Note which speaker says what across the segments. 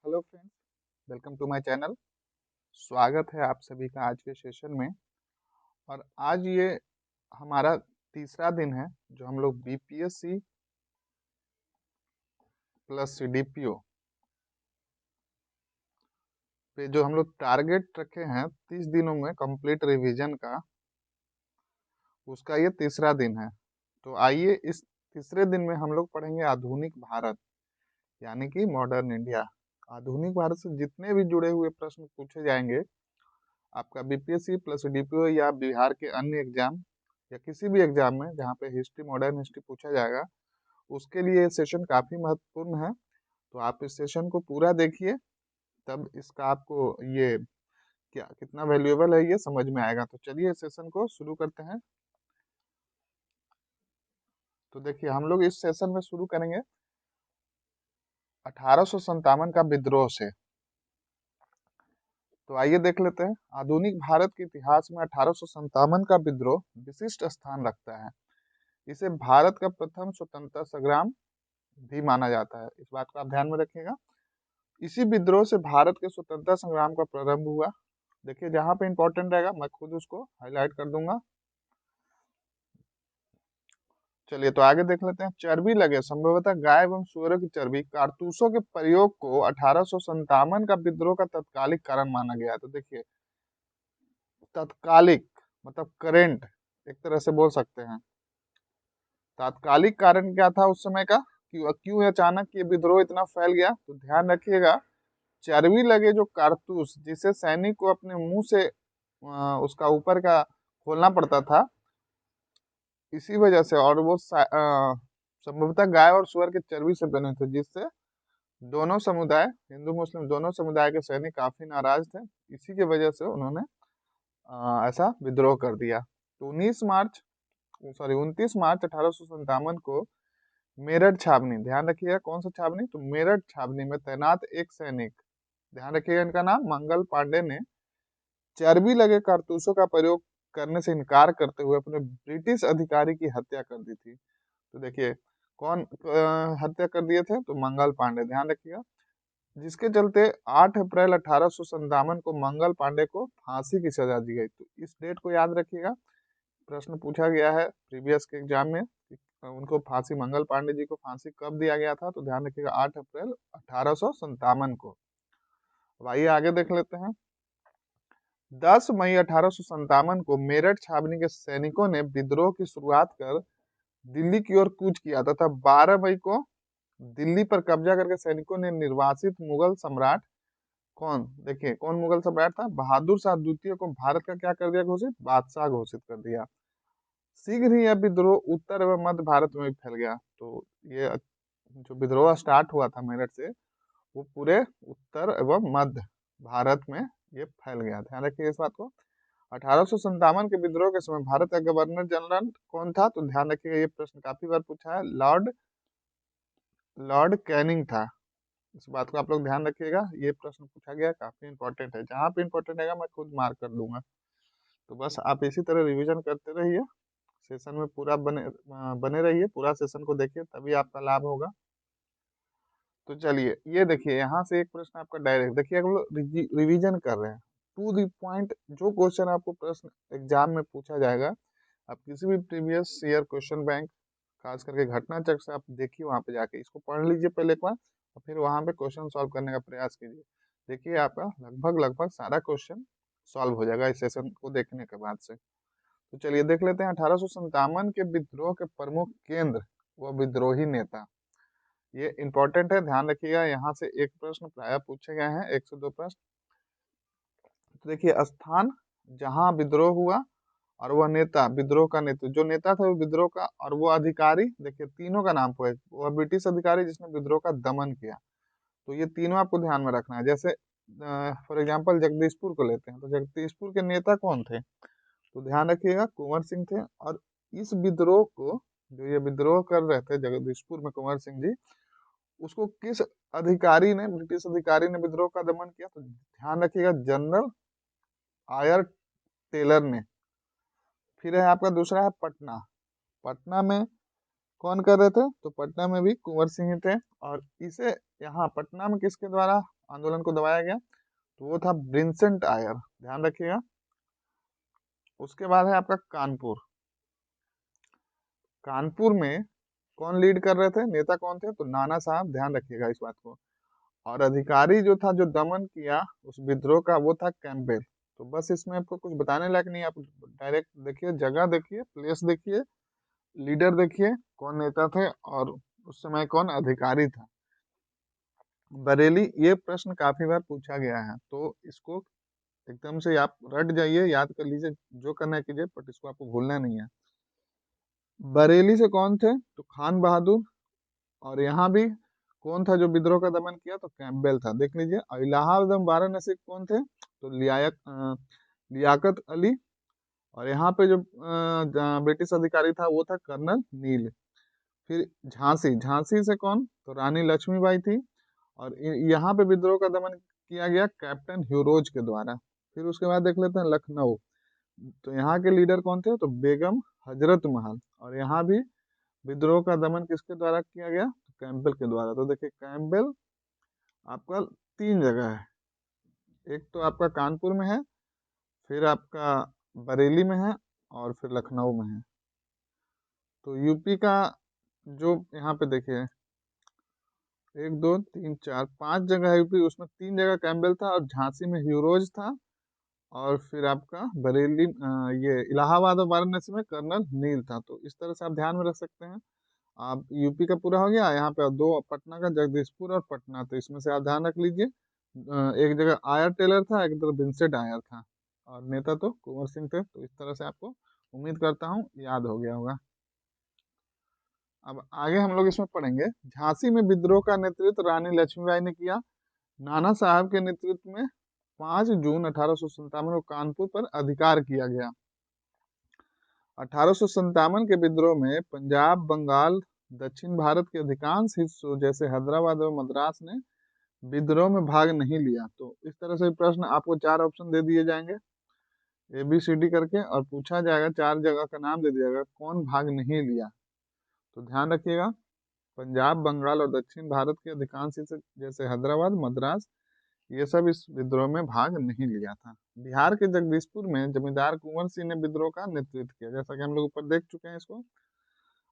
Speaker 1: Hello friends, welcome to my channel. स्वागत है आप सभी का आज के सेशन में। और आज ये हमारा तीसरा दिन है जो हम लोग बीपीएससी प्लस डीपीओ पे जो हम लोग टारगेट रखे हैं 30 दिनों में कंप्लीट रिवीजन का, उसका ये तीसरा दिन है। तो आइए इस तीसरे दिन में हम लोग पढ़ेंगे आधुनिक भारत, यानी कि मॉडर्न इंडिया। आधुनिक भारत से जितने भी जुड़े हुए प्रश्न पूछे जाएंगे आपका बीपीएससी प्लस डीपीओ या बिहार के अन्य एग्जाम या किसी भी एग्जाम में जहाँ पे हिस्ट्री, मॉडर्न हिस्ट्री पूछा जाएगा, उसके लिए ये सेशन काफ़ी महत्वपूर्ण है। तो आप इस सेशन को पूरा देखिए, तब इसका आपको ये क्या कितना वैल्यूएबल है ये समझ में आएगा। तो चलिए इस सेशन को शुरू करते हैं। तो देखिए हम लोग इस सेशन में शुरू करेंगे 1857 का विद्रोह से। तो आइए देख लेते हैं। आधुनिक भारत के इतिहास में 1857 का विद्रोह विशिष्ट स्थान रखता है। इसे भारत का प्रथम स्वतंत्रता संग्राम भी माना जाता है, इस बात को आप ध्यान में रखिएगा। इसी विद्रोह से भारत के स्वतंत्रता संग्राम का प्रारंभ हुआ। देखिए जहां पे इंपॉर्टेंट रहेगा मैं खुद उसको हाईलाइट कर दूंगा। चलिए तो आगे देख लेते हैं। चर्बी लगे संभवतः गाय एवं सुअरों की चर्बी कारतूसों के प्रयोग को 1857 का विद्रोह का तत्कालिक कारण माना गया। तो देखिए तत्कालिक मतलब करेंट, एक तरह से बोल सकते हैं। तात्कालिक कारण क्या था उस समय का, क्यों क्यों अचानक ये विद्रोह इतना फैल गया? तो ध्यान रखिएगा, चर्बी लगे जो कारतूस जिसे सैनिक को अपने मुंह से उसका ऊपर का खोलना पड़ता था, इसी वजह से। और वो संभवतः गाय और सुअर के चर्बी से बने थे, जिससे दोनों समुदाय, हिंदू मुस्लिम दोनों समुदाय के सैनिक काफी नाराज थे। इसी की वजह से उन्होंने ऐसा विद्रोह कर दिया। तो 29 मार्च 1857 को मेरठ छावनी, ध्यान रखिएगा कौन सा छावनी, तो मेरठ छावनी में तैनात एक सैनिक, ध्यान रखिएगा इनका नाम मंगल पांडे ने चर्बी लगे कारतूसों का प्रयोग करने से इनकार करते हुए अपने ब्रिटिश अधिकारी की हत्या कर दी थी। तो देखिए कौन हत्या कर दिए थे, तो मंगल पांडे, ध्यान रखिएगा। जिसके चलते 8 अप्रैल 1857 को मंगल पांडे को फांसी की सजा दी गई। तो इस डेट को याद रखिएगा, प्रश्न पूछा गया है प्रीवियस के एग्जाम में कि उनको फांसी, मंगल पांडे जी को फांसी कब दिया गया था, तो ध्यान रखिएगा 8 अप्रैल 1857 को। अब आइए आगे देख लेते हैं। 10 मई 1857 को मेरठ छावनी के सैनिकों ने विद्रोह की शुरुआत कर दिल्ली की ओर कूच किया तथा 12 मई को दिल्ली पर कब्जा करके सैनिकों ने निर्वासित मुगल सम्राट, कौन देखिए कौन मुगल सम्राट था, बहादुर शाह द्वितीय को भारत का क्या कर दिया, घोषित बादशाह घोषित कर दिया। शीघ्र ही यह विद्रोह उत्तर एवं मध्य भारत में भी फैल गया। तो ये जो विद्रोह स्टार्ट हुआ था मेरठ से, वो पूरे उत्तर एवं मध्य भारत में ये फैल गया। ध्यान रखिए इस बात को। 1857 के विद्रोह के समय भारत का गवर्नर जनरल कौन था, तो ध्यान रखिएगा ये प्रश्न काफी बार पूछा है, लॉर्ड लॉर्ड कैनिंग था। इस बात को आप लोग ध्यान रखिएगा, ये प्रश्न पूछा गया, काफी इंपॉर्टेंट है। जहां पे इंपॉर्टेंट रहेगा मैं खुद मार्क कर दूंगा। तो बस आप इसी तरह रिवीजन करते रहिए, सेशन में पूरा बने रहिए, पूरा सेशन को देखिए तभी आपका लाभ होगा। तो चलिए ये देखिए, यहाँ से एक प्रश्न आपका डायरेक्ट, देखिए हम लोग रिवीजन कर रहे हैं टू द पॉइंट। जो क्वेश्चन आपको प्रश्न एग्जाम में पूछा जाएगा, आप किसी भी प्रीवियस ईयर क्वेश्चन बैंक, खास करके घटना चक्र से आप देखिए, वहां पे जाके इसको पढ़ लीजिए पहले एक बार, और फिर वहां पे क्वेश्चन सॉल्व करने का प्रयास कीजिए। देखिए आपका लगभग लगभग सारा क्वेश्चन सॉल्व हो जाएगा इस सेशन को देखने के बाद से। तो चलिए देख लेते हैं। 1857 के विद्रोह के प्रमुख केंद्र व विद्रोही नेता, ये इंपॉर्टेंट है, ध्यान रखिएगा। यहाँ से एक प्रश्न प्राय पूछे गए हैं, 1 से 2 प्रश्न। तो देखिए स्थान जहां विद्रोह हुआ, और वह नेता, विद्रोह का नेता, जो नेता था वो विद्रोह का, और वो अधिकारी, देखिए तीनों का नाम है, वह ब्रिटिश अधिकारी जिसने विद्रोह का दमन किया। तो ये तीनों आपको ध्यान में रखना है। जैसे फॉर एग्जाम्पल जगदीशपुर को लेते हैं, तो जगदीशपुर के नेता कौन थे, तो ध्यान रखिएगा कुंवर सिंह थे। और इस विद्रोह को, जो ये विद्रोह कर रहे थे जगदीशपुर में कुंवर सिंह जी, उसको किस अधिकारी ने, ब्रिटिश अधिकारी ने विद्रोह का दमन किया, तो ध्यान रखिएगा जनरल आयर टेलर ने। फिर है आपका दूसरा है पटना। पटना में कौन कर रहे थे? तो पटना में भी कुंवर सिंह ही थे। और इसे यहाँ पटना में किसके द्वारा आंदोलन को दबाया गया? तो वो था विंसेंट आयर, ध्यान रखिएगा। उसके बाद है आपका कानपुर। कानपुर में कौन लीड कर रहे थे, नेता कौन थे? तो नाना साहब, ध्यान रखिएगा इस बात को। और अधिकारी जो था, जो दमन किया उस विद्रोह का, वो था कैंपबेल। तो बस इसमें आपको कुछ बताने लायक नहीं, आप डायरेक्ट देखिए, जगह देखिए, प्लेस देखिए, लीडर देखिए कौन नेता थे और उस समय कौन अधिकारी था। बरेली, ये प्रश्न काफी बार पूछा गया है, तो इसको एकदम से आप रट जाइए, याद कर लीजिए, जो करना है कीजिए, बट इसको आपको भूलना नहीं है। बरेली से कौन थे? तो खान बहादुर। और यहाँ भी कौन था जो विद्रोह का दमन किया? तो कैंपबेल था, देख लीजिए। और इलाहाबाद एवं वाराणसी कौन थे? तो लियाकत अली। और यहाँ पे जो ब्रिटिश अधिकारी था वो था कर्नल नील। फिर झांसी, झांसी से कौन? तो रानी लक्ष्मीबाई थी। और यहाँ पे विद्रोह का दमन किया गया कैप्टन ह्यूरोज के द्वारा। फिर उसके बाद देख लेते हैं लखनऊ। तो यहाँ के लीडर कौन थे? तो बेगम हजरत महल। और यहाँ भी विद्रोह का दमन किसके द्वारा किया गया? तो कैंपबेल के द्वारा। तो देखिए कैंपबेल आपका 3 जगह है, एक तो आपका कानपुर में है, फिर आपका बरेली में है, और फिर लखनऊ में है। तो यूपी का जो यहाँ पे देखिए 1 2 3 4 5 जगह है यूपी, उसमें 3 जगह कैंपबेल था और झांसी में ह्यूरोज था। और फिर आपका बरेली ये इलाहाबाद और वाराणसी में कर्नल नील था। तो इस तरह से आप ध्यान में रख सकते हैं। आप यूपी का पूरा हो गया, यहाँ पे 2 पटना का, जगदीशपुर और पटना। तो इसमें से आप ध्यान रख लीजिए, एक जगह आयर टेलर था, एक जगह विंसेंट आयर था, और नेता तो कुंवर सिंह थे। तो इस तरह से आपको उम्मीद करता हूँ याद हो गया होगा। अब आगे हम लोग इसमें पढ़ेंगे, झांसी में विद्रोह का नेतृत्व रानी लक्ष्मीबाई ने किया। नाना साहब के नेतृत्व में 5 जून 1857 को कानपुर पर अधिकार किया गया। 1857 के विद्रोह में पंजाब, बंगाल, दक्षिण भारत के अधिकांश हिस्सों जैसे हैदराबाद और मद्रास ने विद्रोह में भाग नहीं लिया। तो इस तरह से प्रश्न आपको 4 ऑप्शन दे दिए जाएंगे, ए बी सी डी करके, और पूछा जाएगा 4 जगह का नाम दे दिया जाएगा कौन भाग नहीं लिया। तो ध्यान रखिएगा, पंजाब, बंगाल और दक्षिण भारत के अधिकांश हिस्से जैसे हैदराबाद, मद्रास, ये सब इस विद्रोह में भाग नहीं लिया था। बिहार के जगदीशपुर में जमींदार कुंवर सिंह ने विद्रोह का नेतृत्व किया, जैसा कि हम लोग ऊपर देख चुके हैं इसको।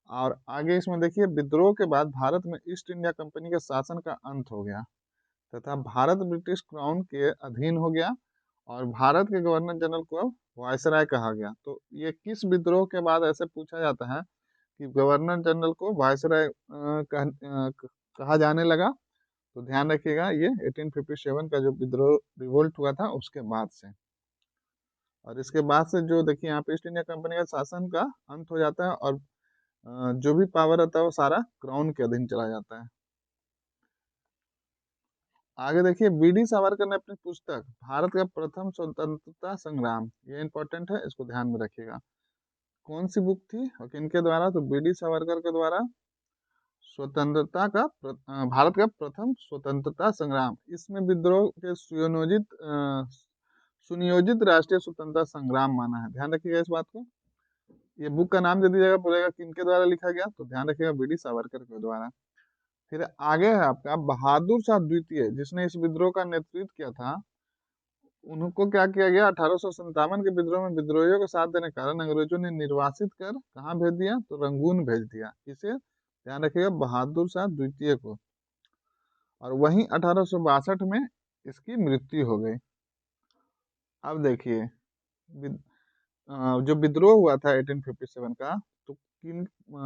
Speaker 1: और आगे इसमें देखिए, विद्रोह के बाद भारत में ईस्ट इंडिया कंपनी के शासन का अंत हो गया तथा भारत ब्रिटिश क्राउन के अधीन हो गया और भारत के गवर्नर जनरल को अब वायसराय कहा गया। तो ये किस विद्रोह के बाद ऐसे पूछा जाता है कि गवर्नर जनरल को वायसराय कहा जाने लगा? तो ध्यान रखिएगा, ये 1857 का जो विद्रोह रिवोल्ट हुआ था उसके बाद से। और इसके बाद से जो देखिए यहाँ पे ईस्ट इंडिया कंपनी का शासन का अंत हो जाता है और जो भी पावर रहता है वो सारा क्राउन के अधीन चला जाता है। आगे देखिए, बी डी सावरकर ने अपनी पुस्तक भारत का प्रथम स्वतंत्रता संग्राम, ये इंपॉर्टेंट है, इसको ध्यान में रखिएगा, कौन सी बुक थी और किनके द्वारा? तो बी डी सावरकर के द्वारा भारत का प्रथम स्वतंत्रता संग्राम। इसमें विद्रोह के सुनियोजित राष्ट्रीय स्वतंत्रता संग्राम माना है, ध्यान रखिएगा इस बात को। ये बुक का नाम दे दीजिएगा, बोलेगा किनके द्वारा लिखा गया, तो ध्यान रखिएगा बी डी सावरकर के द्वारा। फिर आगे है आपका बहादुर शाह द्वितीय, जिसने इस विद्रोह का नेतृत्व किया था। उनको क्या किया गया? 1857 के विद्रोह में विद्रोहियों को साथ देने के कारण अंग्रेजों ने निर्वासित कर कहाँ भेज दिया? तो रंगून भेज दिया। इसे ध्यान रखिएगा, बहादुर शाह द्वितीय को। और वहीं 1862 में इसकी मृत्यु हो गई। अब देखिए, जो विद्रोह हुआ था 1857 का, तो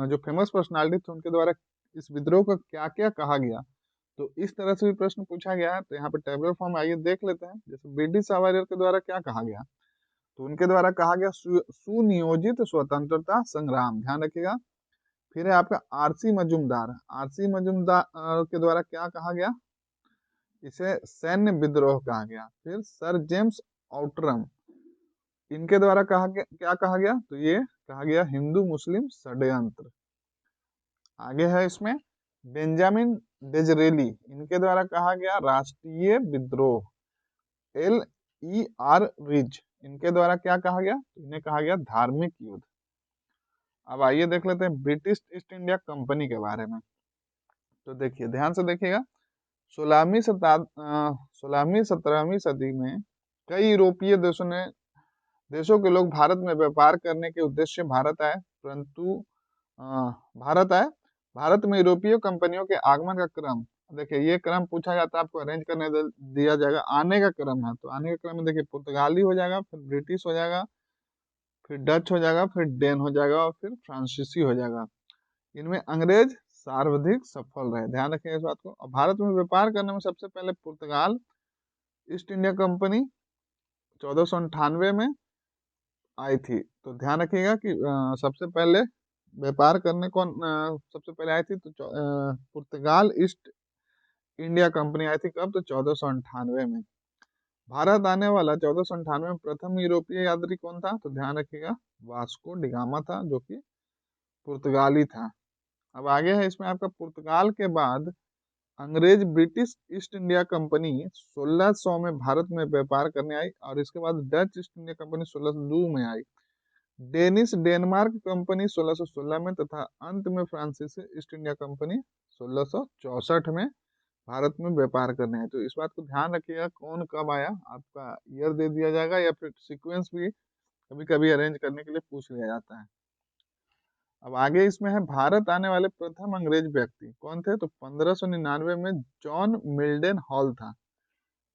Speaker 1: जो फेमस पर्सनालिटी थे उनके द्वारा इस विद्रोह को क्या क्या कहा गया? तो इस तरह से भी प्रश्न पूछा गया है। तो यहाँ पे टेबुलर फॉर्म आइए देख लेते हैं। जैसे बी डी सावरकर के द्वारा क्या कहा गया? तो उनके द्वारा कहा गया सुनियोजित स्वतंत्रता संग्राम, ध्यान रखिएगा। फिर है आपका आरसी मजूमदार, आरसी मजूमदार के द्वारा क्या कहा गया? इसे सैन्य विद्रोह कहा गया। फिर सर जेम्स आउटरम, इनके द्वारा क्या कहा गया? तो ये कहा गया हिंदू मुस्लिम षड्यंत्र। आगे है इसमें बेंजामिन डिजरेली, इनके द्वारा कहा गया राष्ट्रीय विद्रोह। एल ई आर रिज, इनके द्वारा क्या कहा गया? इन्हें कहा गया धार्मिक युद्ध। अब आइए देख लेते हैं ब्रिटिश ईस्ट इंडिया कंपनी के बारे में। तो देखिए, ध्यान से देखिएगा। 16वीं 17वीं सदी में कई यूरोपीय देशों के लोग भारत में व्यापार करने के उद्देश्य से अ, भारत आए। भारत में यूरोपीय कंपनियों के आगमन का क्रम, देखिए ये क्रम पूछा जाता है, आपको अरेंज करने दिया जाएगा। आने का क्रम है, तो आने का क्रम में देखिए पुर्तगाली हो जाएगा, फिर ब्रिटिश हो जाएगा, फिर डच हो जाएगा, फिर डेन हो जाएगा और फिर फ्रांसीसी हो जाएगा। इनमें अंग्रेज सर्वाधिक सफल रहे, ध्यान रखिएगा इस बात को। और भारत में व्यापार करने में सबसे पहले पुर्तगाल ईस्ट इंडिया कंपनी 1498 में आई थी। तो ध्यान रखिएगा कि सबसे पहले व्यापार करने कौन सबसे पहले आई थी, तो पुर्तगाल ईस्ट इंडिया कंपनी आई थी। कब? तो 1498 में। भारत आने वाला 1498 में प्रथम यूरोपीय यात्री कौन था? तो ध्यान रखिएगा, वास्को डिगामा था, जो कि पुर्तगाली था। अब आगे है इसमें आपका, पुर्तगाल के बाद अंग्रेज ब्रिटिश ईस्ट इंडिया कंपनी 1600 में भारत में व्यापार करने आई, और इसके बाद डच ईस्ट इंडिया कंपनी 1602 में आई। डेनिश डेनमार्क कंपनी 1616 में, तथा अंत में फ्रांसीसी ईस्ट इंडिया कंपनी 1664 में भारत में व्यापार करने आए। तो इस बात को ध्यान रखिएगा, कौन कब आया, आपका ईयर दे दिया जाएगा या फिर सीक्वेंस भी कभी कभी अरेंज करने के लिए पूछ लिया जाता है। अब आगे इसमें है, भारत आने वाले प्रथम अंग्रेज व्यक्ति कौन थे? तो 1599 में जॉन मिल्डन हॉल था।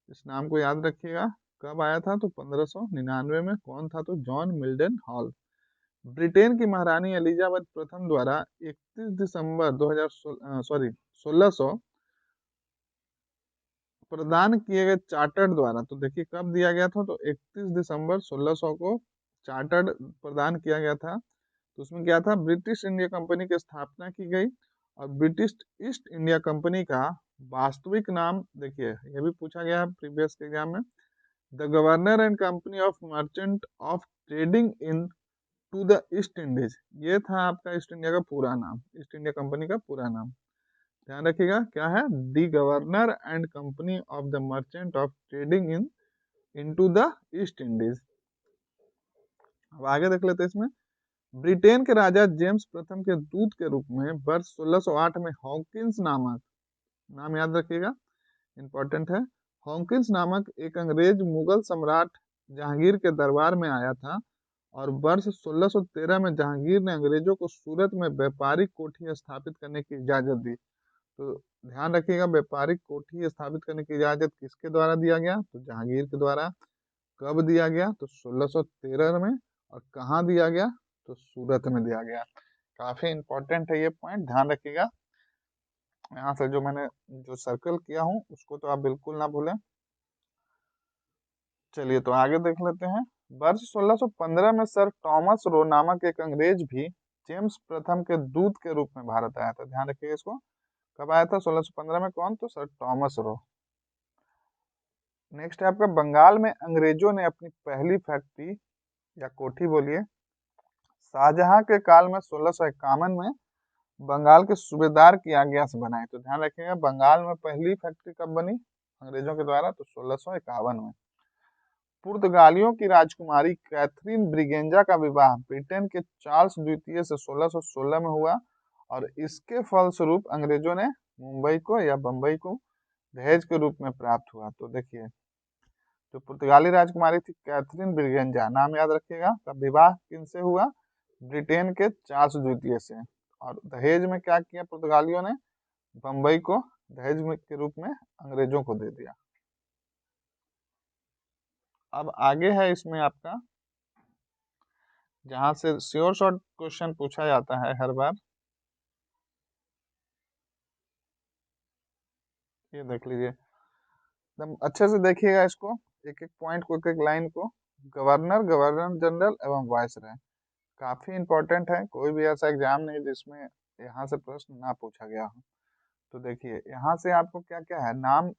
Speaker 1: इस नाम को याद रखिएगा। कब आया था? तो 1599 में। कौन था? तो जॉन मिल्डन हॉल। ब्रिटेन की महारानी एलिजाबेथ प्रथम द्वारा 31 दिसंबर 1600 प्रदान किए गए चार्टर्ड द्वारा, तो देखिए कब दिया गया था? तो 31 दिसंबर 1600 को चार्टर्ड प्रदान किया गया था। तो उसमें क्या था? ब्रिटिश इंडिया कंपनी की स्थापना की गई। और ब्रिटिश ईस्ट इंडिया कंपनी का वास्तविक नाम, देखिए यह भी पूछा गया है प्रीवियस के एग्जाम में, the governor and company of merchant of trading into the East Indies. ये था आपका ईस्ट इंडिया का पूरा नाम, ईस्ट इंडिया कंपनी का पूरा नाम। ध्यान रखिएगा, क्या है? The governor and company of the merchant of trading in into the East Indies. अब आगे देख लेते हैं इसमें, ब्रिटेन के राजा जेम्स प्रथम के दूत के रूप में वर्ष 1608 में हॉकिंस नामक, नाम याद रखिएगा, इंपॉर्टेंट है, हॉकिंस नामक एक अंग्रेज मुगल सम्राट जहांगीर के दरबार में आया था। और वर्ष 1613 में जहांगीर ने अंग्रेजों को सूरत में व्यापारिक कोठी स्थापित करने की इजाजत दी। तो ध्यान रखिएगा, व्यापारिक कोठी स्थापित करने की इजाजत किसके द्वारा दिया गया? तो जहांगीर के द्वारा। कब दिया गया? तो 1613 में। और कहाँ दिया गया? तो सूरत में दिया गया। काफी इंपॉर्टेंट है ये पॉइंट, ध्यान रखिएगा। यहाँ से जो मैंने जो सर्कल किया हूँ उसको तो आप बिल्कुल ना भूलें। चलिए तो आगे देख लेते हैं। वर्ष 1615 में सर टॉमस रो नामक एक अंग्रेज भी जेम्स प्रथम के दूत के रूप में भारत आया था। ध्यान रखिएगा इसको। कब आया था? 1615 में। कौन? तो सर टॉमस रो। नेक्स्ट है आपका, बंगाल में अंग्रेजों ने अपनी पहली फैक्ट्री या कोठी बोलिए शाहजहां के काल में 1651 में बंगाल के सूबेदार की आज्ञा से बनाई। तो ध्यान रखिएगा, बंगाल में पहली फैक्ट्री कब बनी अंग्रेजों के द्वारा? तो 1651 में। पुर्तगालियों की राजकुमारी कैथरीन ब्रिगेंजा का विवाह ब्रिटेन के चार्ल्स द्वितीय से 1616 में हुआ। और इसके फलस्वरूप अंग्रेजों ने मुंबई को या बंबई को दहेज के रूप में प्राप्त हुआ। तो देखिए, जो पुर्तगाली राजकुमारी थी कैथरीन ब्रिगेंजा, नाम याद रखिएगा, का विवाह किनसे हुआ? ब्रिटेन के चार्ल्स द्वितीय से। और दहेज में क्या किया पुर्तगालियों ने? बंबई को दहेज के रूप में अंग्रेजों को दे दिया। अब आगे है इसमें आपका, जहां से श्योर शॉर्ट क्वेश्चन पूछा जाता है हर बार, ये देख लीजिए एकदम अच्छे से देखिएगा इसको, एक एक पॉइंट को, एक एक लाइन को। गवर्नर, गवर्नर जनरल एवं वायसराय काफी इंपॉर्टेंट है। कोई भी ऐसा एग्जाम नहीं जिसमें यहाँ से प्रश्न ना पूछा गया हो। तो देखिए, यहाँ से आपको क्या क्या है, नाम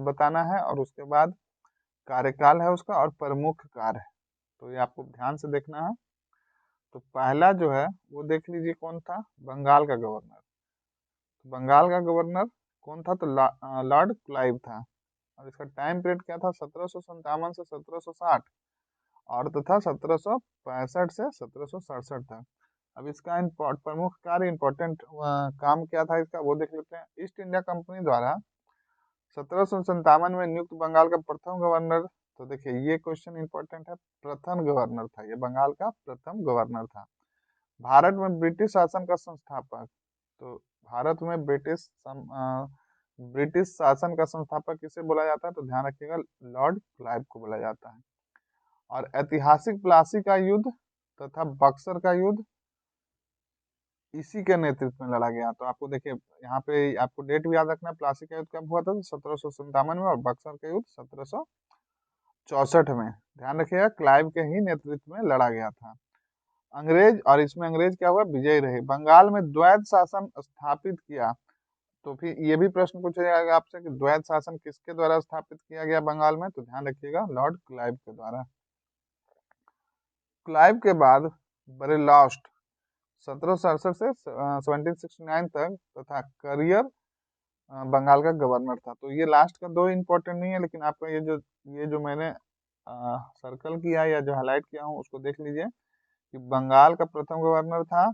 Speaker 1: बताना है, और उसके बाद कार्यकाल है उसका, और प्रमुख कार्य है। तो ये आपको ध्यान से देखना है। तो पहला जो है वो देख लीजिए, कौन था? बंगाल का गवर्नर। तो बंगाल का गवर्नर कौन था? तो लॉर्ड क्लाइव था। और इसका टाइम पीरियड क्या था? 1757 से 1760, और तथा 1765 से 1767 था। अब इसका प्रमुख कार्य इंपॉर्टेंट काम क्या था इसका वो देख लेते हैं। ईस्ट इंडिया कंपनी द्वारा 1757 में नियुक्त बंगाल का प्रथम गवर्नर, तो देखिए ये क्वेश्चन इंपॉर्टेंट है, प्रथम गवर्नर था, ये बंगाल का प्रथम गवर्नर था। भारत में ब्रिटिश शासन का संस्थापक, तो भारत में ब्रिटिश शासन का संस्थापक किसे बोला जाता है, तो ध्यान रखिएगा लॉर्ड क्लाइव को बोला जाता है। और ऐतिहासिक प्लासी का युद्ध तथा बक्सर का युद्ध इसी के नेतृत्व में लड़ा गया। तो आपको देखिए यहाँ पे आपको डेट भी याद रखना है, प्लासी का युद्ध कब हुआ था, तो 1757 में, और बक्सर का युद्ध 1764 में। ध्यान रखिएगा क्लाइव के ही नेतृत्व में लड़ा गया था। अंग्रेज, और इसमें अंग्रेज क्या हुआ, विजयी रहे, बंगाल में द्वैध शासन स्थापित किया। तो फिर ये भी प्रश्न पूछा जाएगा आपसे कि द्वैध शासन किसके द्वारा स्थापित किया गया बंगाल में, तो ध्यान रखिएगा लॉर्ड क्लाइव के द्वारा। क्लाइव के बाद बरेलास्ट 1767 से 1769 तक तथा करियर बंगाल का गवर्नर था। तो ये लास्ट का दो इंपॉर्टेंट नहीं है, लेकिन आपका ये जो मैंने सर्कल किया या जो हाईलाइट किया हूँ उसको देख लीजिए कि बंगाल का प्रथम गवर्नर था,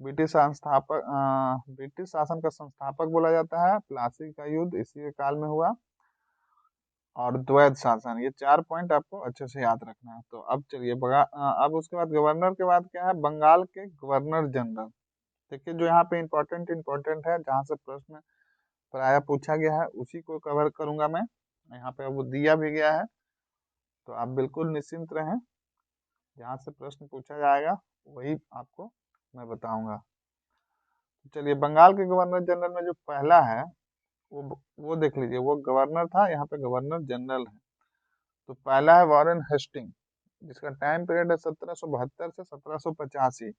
Speaker 1: ब्रिटिश शासन का संस्थापक बोला जाता है, प्लासी का युद्ध इसी के काल में हुआ, और द्वैध शासन। ये 4 पॉइंट आपको अच्छे से याद रखना है। तो अब चलिए अब उसके बाद गवर्नर के बाद क्या है, बंगाल के गवर्नर जनरल। देखिए जो यहाँ पे इंपॉर्टेंट है, जहाँ से प्रश्न प्रायः पूछा गया है उसी को कवर करूंगा मैं। यहाँ पे वो दिया भी गया है, तो आप बिल्कुल निश्चिंत रहें, जहाँ से प्रश्न पूछा जाएगा वही आपको मैं बताऊंगा। चलिए बंगाल के गवर्नर जनरल में जो पहला है वो देख लीजिए, वो गवर्नर था, यहाँ पे गवर्नर जनरल है। तो पहला है वॉरेन हेस्टिंग, जिसका टाइम पीरियड है 1772 से 1785।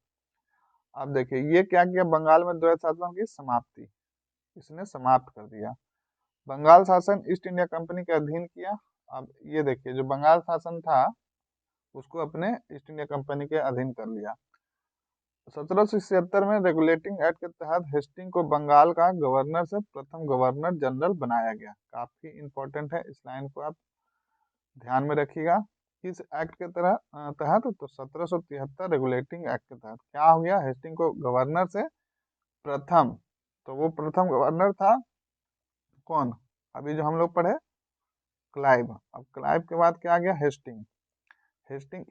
Speaker 1: अब देखिए ये क्या किया, बंगाल में द्वैध शासन की समाप्ति इसने समाप्त कर दिया। बंगाल शासन ईस्ट इंडिया कंपनी के अधीन किया। अब ये देखिए जो बंगाल शासन था उसको अपने ईस्ट इंडिया कंपनी के अधीन कर लिया। 1776 में रेगुलेटिंग एक्ट के तहत हेस्टिंग को बंगाल का गवर्नर से प्रथम गवर्नर जनरल बनाया गया। काफी इंपॉर्टेंट है, इस लाइन को आप ध्यान में रखिएगा। किस एक्ट के तहत, तो 1773 रेगुलेटिंग एक्ट के तहत क्या हो गया, हेस्टिंग को गवर्नर से प्रथम, तो वो प्रथम गवर्नर था कौन, अभी जो हम लोग पढ़े क्लाइव। अब क्लाइव के बाद क्या आ गया, हेस्टिंग। हेस्टिंग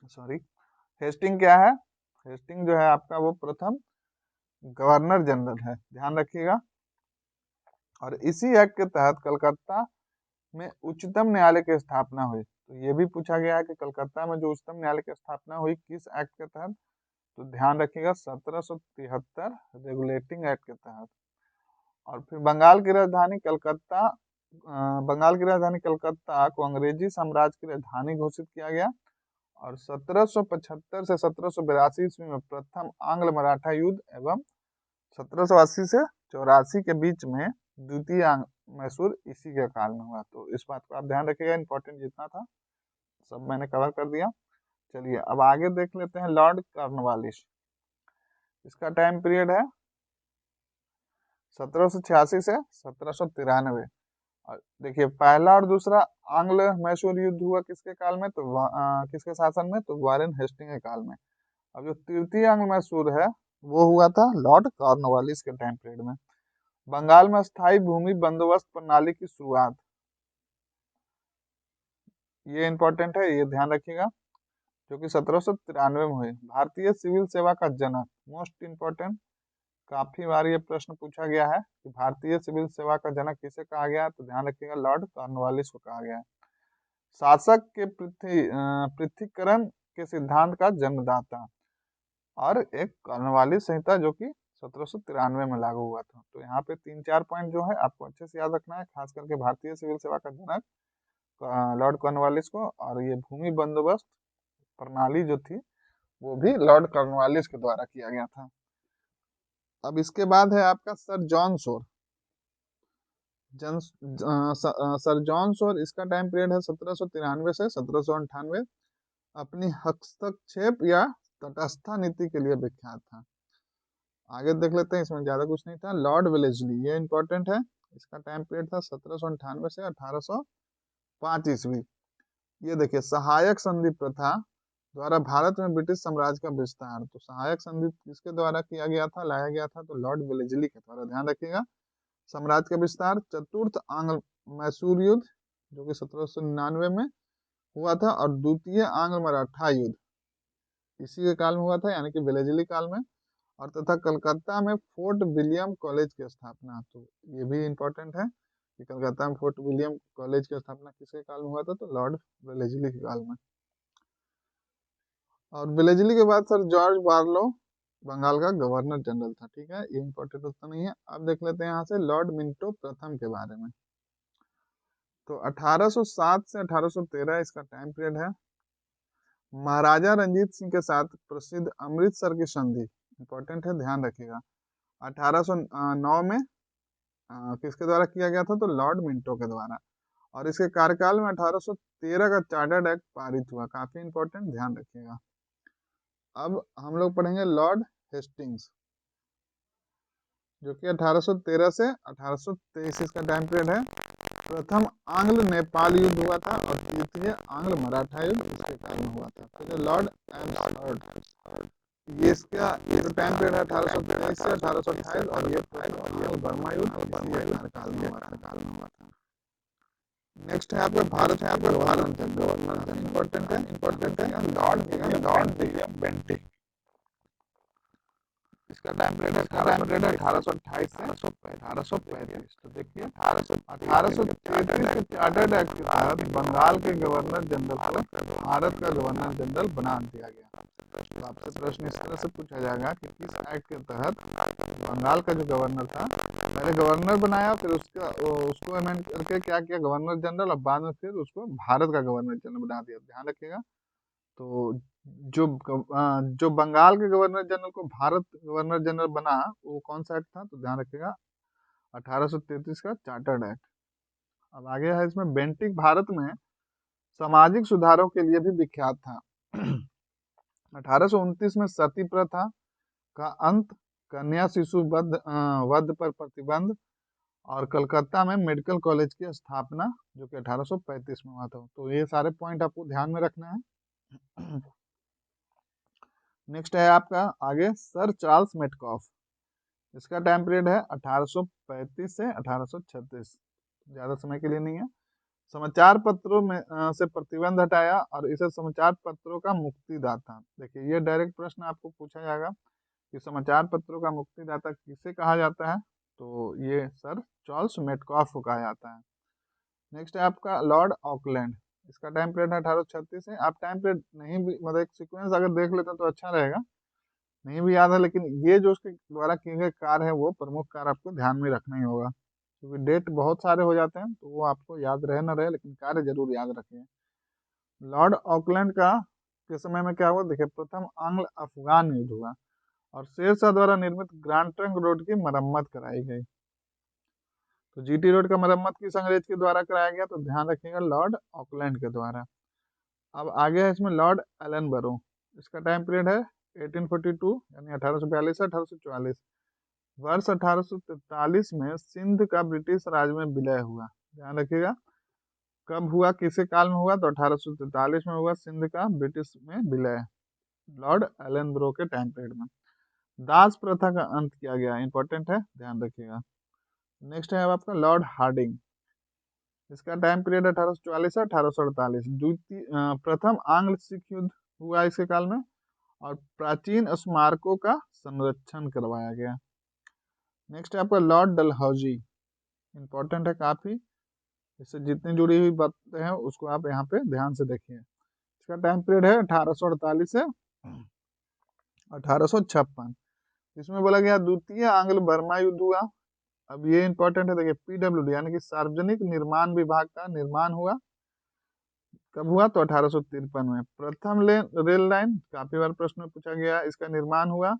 Speaker 1: सॉरी, हेस्टिंग क्या है, हेस्टिंग जो है आपका वो प्रथम गवर्नर जनरल है, ध्यान रखिएगा। और इसी एक्ट के तहत कलकत्ता में उच्चतम न्यायालय की स्थापना हुई। तो ये भी पूछा गया है कि कलकत्ता में जो उच्चतम न्यायालय की स्थापना हुई किस एक्ट के तहत, तो ध्यान रखिएगा 1773 रेगुलेटिंग एक्ट के तहत। और फिर बंगाल की राजधानी कलकत्ता को अंग्रेजी साम्राज्य की राजधानी घोषित किया गया। और 1775 से 1782 ईस्वी में प्रथम आंग्ल मराठा युद्ध एवं 1780 से 84 के बीच में द्वितीय मैसूर इसी के काल में हुआ। तो इस बात को आप ध्यान रखिएगा, इंपॉर्टेंट जितना था सब मैंने कवर कर दिया। चलिए अब आगे देख लेते हैं लॉर्ड कॉर्नवालिस। इसका टाइम पीरियड है 1786 से 1793। और देखिए पहला और दूसरा आंग्ल मैसूर युद्ध हुआ किसके काल में, तो किसके शासन में, तो वारेन हेस्टिंग के काल में। अब जो तृतीय आंग्ल मैसूर है वो हुआ था लॉर्ड कॉर्नवालिस के टाइम पीरियड में। बंगाल में स्थायी भूमि बंदोबस्त प्रणाली की शुरुआत, ये इंपॉर्टेंट है, ये ध्यान रखिएगा, जो कि 1793 में हुई। भारतीय सिविल सेवा का जनक, मोस्ट इंपॉर्टेंट, काफी बार ये प्रश्न पूछा गया है कि भारतीय सिविल सेवा का जनक किसे कहा गया है, तो ध्यान रखिएगा लॉर्ड कॉर्नवालिस को कहा गया है। शासक के पृथक्करण के सिद्धांत का जन्मदाता, और एक कॉर्नवालिस संहिता जो कि 1793 में लागू हुआ था। तो यहाँ पे 3-4 पॉइंट जो है आपको अच्छे से याद रखना है, खास करके भारतीय सिविल सेवा का जनक लॉर्ड कॉर्नवालिस को, और ये भूमि बंदोबस्त प्रणाली जो थी वो भी लॉर्ड कॉर्नवालिस के द्वारा किया गया था। अब इसके बाद है आपका sir John Shore. Sir John Shore, इसका टाइम पीरियड है 1793 से 1798। अपनी हस्तक्षेप या तटस्था नीति के लिए विख्यात था। आगे देख लेते हैं, इसमें ज्यादा कुछ नहीं था। लॉर्ड वेलेस्ली, ये इंपॉर्टेंट है, इसका टाइम पीरियड था 1798 से 1805 ईस्वी। ये देखिए सहायक संधि प्रथा द्वारा भारत में ब्रिटिश साम्राज्य का विस्तार। तो सहायक संधि किसके द्वारा किया गया था, लाया गया था, तो लॉर्ड वेलेस्ली के द्वारा। ध्यान रखिएगा। साम्राज्य का विस्तार, चतुर्थ आंग्ल मैसूर युद्ध जो कि 1799 में हुआ था, और द्वितीय आंग्ल मराठा युद्ध इसी के काल में हुआ था, यानी कि वेलेस्ली काल में। और तथा कलकत्ता में फोर्ट विलियम कॉलेज की स्थापना। तो ये भी इंपॉर्टेंट है कि कलकत्ता में फोर्ट विलियम कॉलेज की स्थापना किसके काल में हुआ था, तो लॉर्ड वेलेस्ली के काल में। और वेलेस्ली के बाद सर जॉर्ज बार्लो बंगाल का गवर्नर जनरल था। ठीक है, ये इंपॉर्टेंट उत्तर नहीं है। अब देख लेते हैं यहाँ से लॉर्ड मिंटो प्रथम के बारे में। तो 1807 से 1813 इसका टाइम पीरियड है। महाराजा रंजीत सिंह के साथ प्रसिद्ध अमृतसर की संधि इंपॉर्टेंट है, ध्यान रखिएगा। 1809 में किसके द्वारा किया गया था, तो लॉर्ड मिंटो के द्वारा। और इसके कार्यकाल में 1813 का चार्टर्ड एक्ट पारित हुआ, काफी इंपॉर्टेंट, ध्यान रखिएगा। अब हम लोग पढ़ेंगे लॉर्ड हेस्टिंग्स, जो कि 1813 से 1823 इसका टाइम पीरियड है। प्रथम आंग्ल नेपाल युद्ध हुआ था और तृतीय आंग्ल मराठा युद्ध इसके काल में हुआ था। फिर लॉर्ड एम्सहर्ड, ये इसका टाइम पीरियड है 1823 से 1828, और ये आंग्ल बर्मा युद्ध काल में हुआ था। नेक्स्ट है आपका भारत गवर्नर इंपॉर्टेंट है लॉर्ड विलियम बेंटिंक। इसका टाइम पीरियड है 1828 से 1835। तो देखिए 1833 के चार्टर्ड एक्ट के तहत बंगाल के गवर्नर जनरल को भारत का गवर्नर जनरल बना दिया गया। तो आपसे प्रश्न इस तरह से पूछा जाएगा कि किस एक्ट के तहत बंगाल का जो गवर्नर था, पहले गवर्नर बनाया, फिर उसको अमेंड करके क्या किया, गवर्नर जनरल, और बाद में फिर उसको भारत का गवर्नर जनरल बना दिया। ध्यान रखिएगा। तो जो बंगाल के गवर्नर जनरल को भारत गवर्नर जनरल बना, वो कौन सा एक्ट था, तो ध्यान रखिएगा 1833 का चार्टर्ड एक्ट। अब आगे है इसमें बेंटिक भारत में सामाजिक सुधारों के लिए भी विख्यात था। 1829 में सती प्रथा का अंत, कन्या शिशु वध पर प्रतिबंध, और कलकत्ता में मेडिकल कॉलेज की स्थापना जो कि 1835 में हुआ था। तो ये सारे पॉइंट आपको ध्यान में रखना है। नेक्स्ट है आपका आगे सर चार्ल्स मेटकॉफ। इसका टाइम पीरियड है 1835 से 1836, ज्यादा समय के लिए नहीं है। समाचार पत्रों में से प्रतिबंध हटाया और इसे समाचार पत्रों का मुक्तिदाता। देखिए ये डायरेक्ट प्रश्न आपको पूछा जाएगा कि समाचार पत्रों का मुक्तिदाता किसे कहा जाता है, तो ये सर चार्ल्स मेटकॉफ को कहा जाता है। नेक्स्ट है आपका लॉर्ड ऑकलैंड। इसका टाइम पीरियड है 1836 है। आप टाइम पीरियड नहीं भी, मतलब एक सीक्वेंस अगर देख लेते हैं तो अच्छा रहेगा, नहीं भी याद है, लेकिन ये जो उसके द्वारा किए गए कार्य है वो प्रमुख कार्य आपको ध्यान में रखना ही होगा, क्योंकि डेट बहुत सारे हो जाते हैं तो वो आपको याद रहे ना रहे, लेकिन कार्य जरूर याद रखें। लॉर्ड ऑकलैंड का के समय में क्या हुआ, देखिए प्रथम आंग्ल अफगान युद्ध हुआ और शेरशाह द्वारा निर्मित ग्रैंड ट्रंक रोड की मरम्मत कराई गई। तो जीटी रोड का मरम्मत किस अंग्रेज के द्वारा कराया गया, तो ध्यान रखिएगा लॉर्ड ऑकलैंड के द्वारा। अब आगे है इसमें लॉर्ड एलन बरो। इसका टाइम पीरियड है 1842 यानी 1842 से 1844। वर्ष 1843 में सिंध का ब्रिटिश राज में विलय हुआ। ध्यान रखिएगा कब हुआ, किसे काल में हुआ, तो 1843 में हुआ सिंध का ब्रिटिश में विलय, लॉर्ड एलन ब्रो के टाइम पीरियड में। दास प्रथा का अंत किया गया, इंपॉर्टेंट है, ध्यान रखिएगा। नेक्स्ट है आपका लॉर्ड हार्डिंग। इसका टाइम पीरियड 1844 से 1848। प्रथम आंग्ल सिख युद्ध हुआ इसके काल में, और प्राचीन स्मारकों का संरक्षण करवाया गया। नेक्स्ट है आपका लॉर्ड डलहौजी, इंपॉर्टेंट है काफी, इससे जितनी जुड़ी हुई बातें हैं उसको आप यहाँ पे ध्यान से देखिए। इसका टाइम पीरियड है 1848 से 1856। इसमें बोला गया द्वितीय आंग्ल बर्मा युद्ध हुआ। अब ये इंपॉर्टेंट है, देखिए पीडब्ल्यूडी यानी कि सार्वजनिक निर्माण विभाग का निर्माण हुआ, कब हुआ, तो 1853 में। प्रथम रेल लाइन, काफी बार प्रश्न में पूछा गया, इसका निर्माण हुआ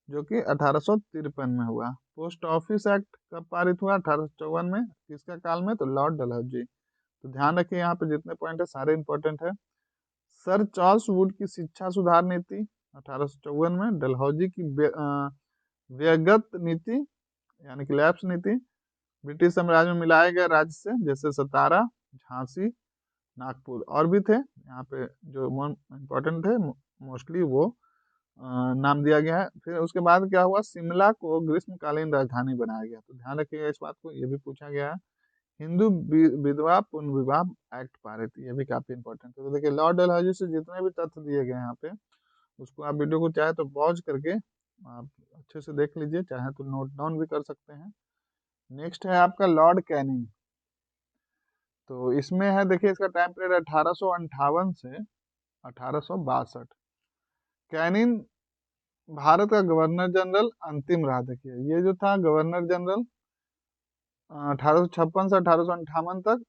Speaker 1: जो कि 1853 में हुआ। पोस्ट ऑफिस एक्ट कब पारित हुआ, 1854 में, किसका काल में, तो लॉर्ड डलहौजी। तो ध्यान रखिए यहाँ पे जितने पॉइंट है सारे इंपॉर्टेंट है। सर चार्ल्स वुड की शिक्षा सुधार नीति 1854 में। डलहौजी की व्यगत नीति यानी कि लैप्स नीति, ब्रिटिश साम्राज्य में मिलाए गए राज्य से, जैसे सतारा, झांसी, नागपुर, और भी थे यहाँ पे जो इम्पोर्टेंट थे मोस्टली वो नाम दिया गया है। फिर उसके बाद क्या हुआ, शिमला को ग्रीष्मकालीन राजधानी बनाया गया। तो ध्यान रखिएगा इस बात को, ये भी पूछा गया है। हिंदू विधवा पुनर्विवाह एक्ट पारित, ये भी काफी इंपॉर्टेंट है। तो देखिए लॉर्ड डलहौजी से जितने भी तथ्य दिए गए हैं यहाँ पे, उसको आप वीडियो को चाहे तो पॉज करके आप अच्छे से देख लीजिए, चाहे तो नोट डाउन भी कर सकते हैं। नेक्स्ट है आपका लॉर्ड कैनिंग। तो इसमें है, देखिए इसका टाइम पीरियड 1858 से 1862। कैनिंग भारत का गवर्नर जनरल अंतिम रहा। देखिए ये जो था गवर्नर जनरल 1856 से 1858 तक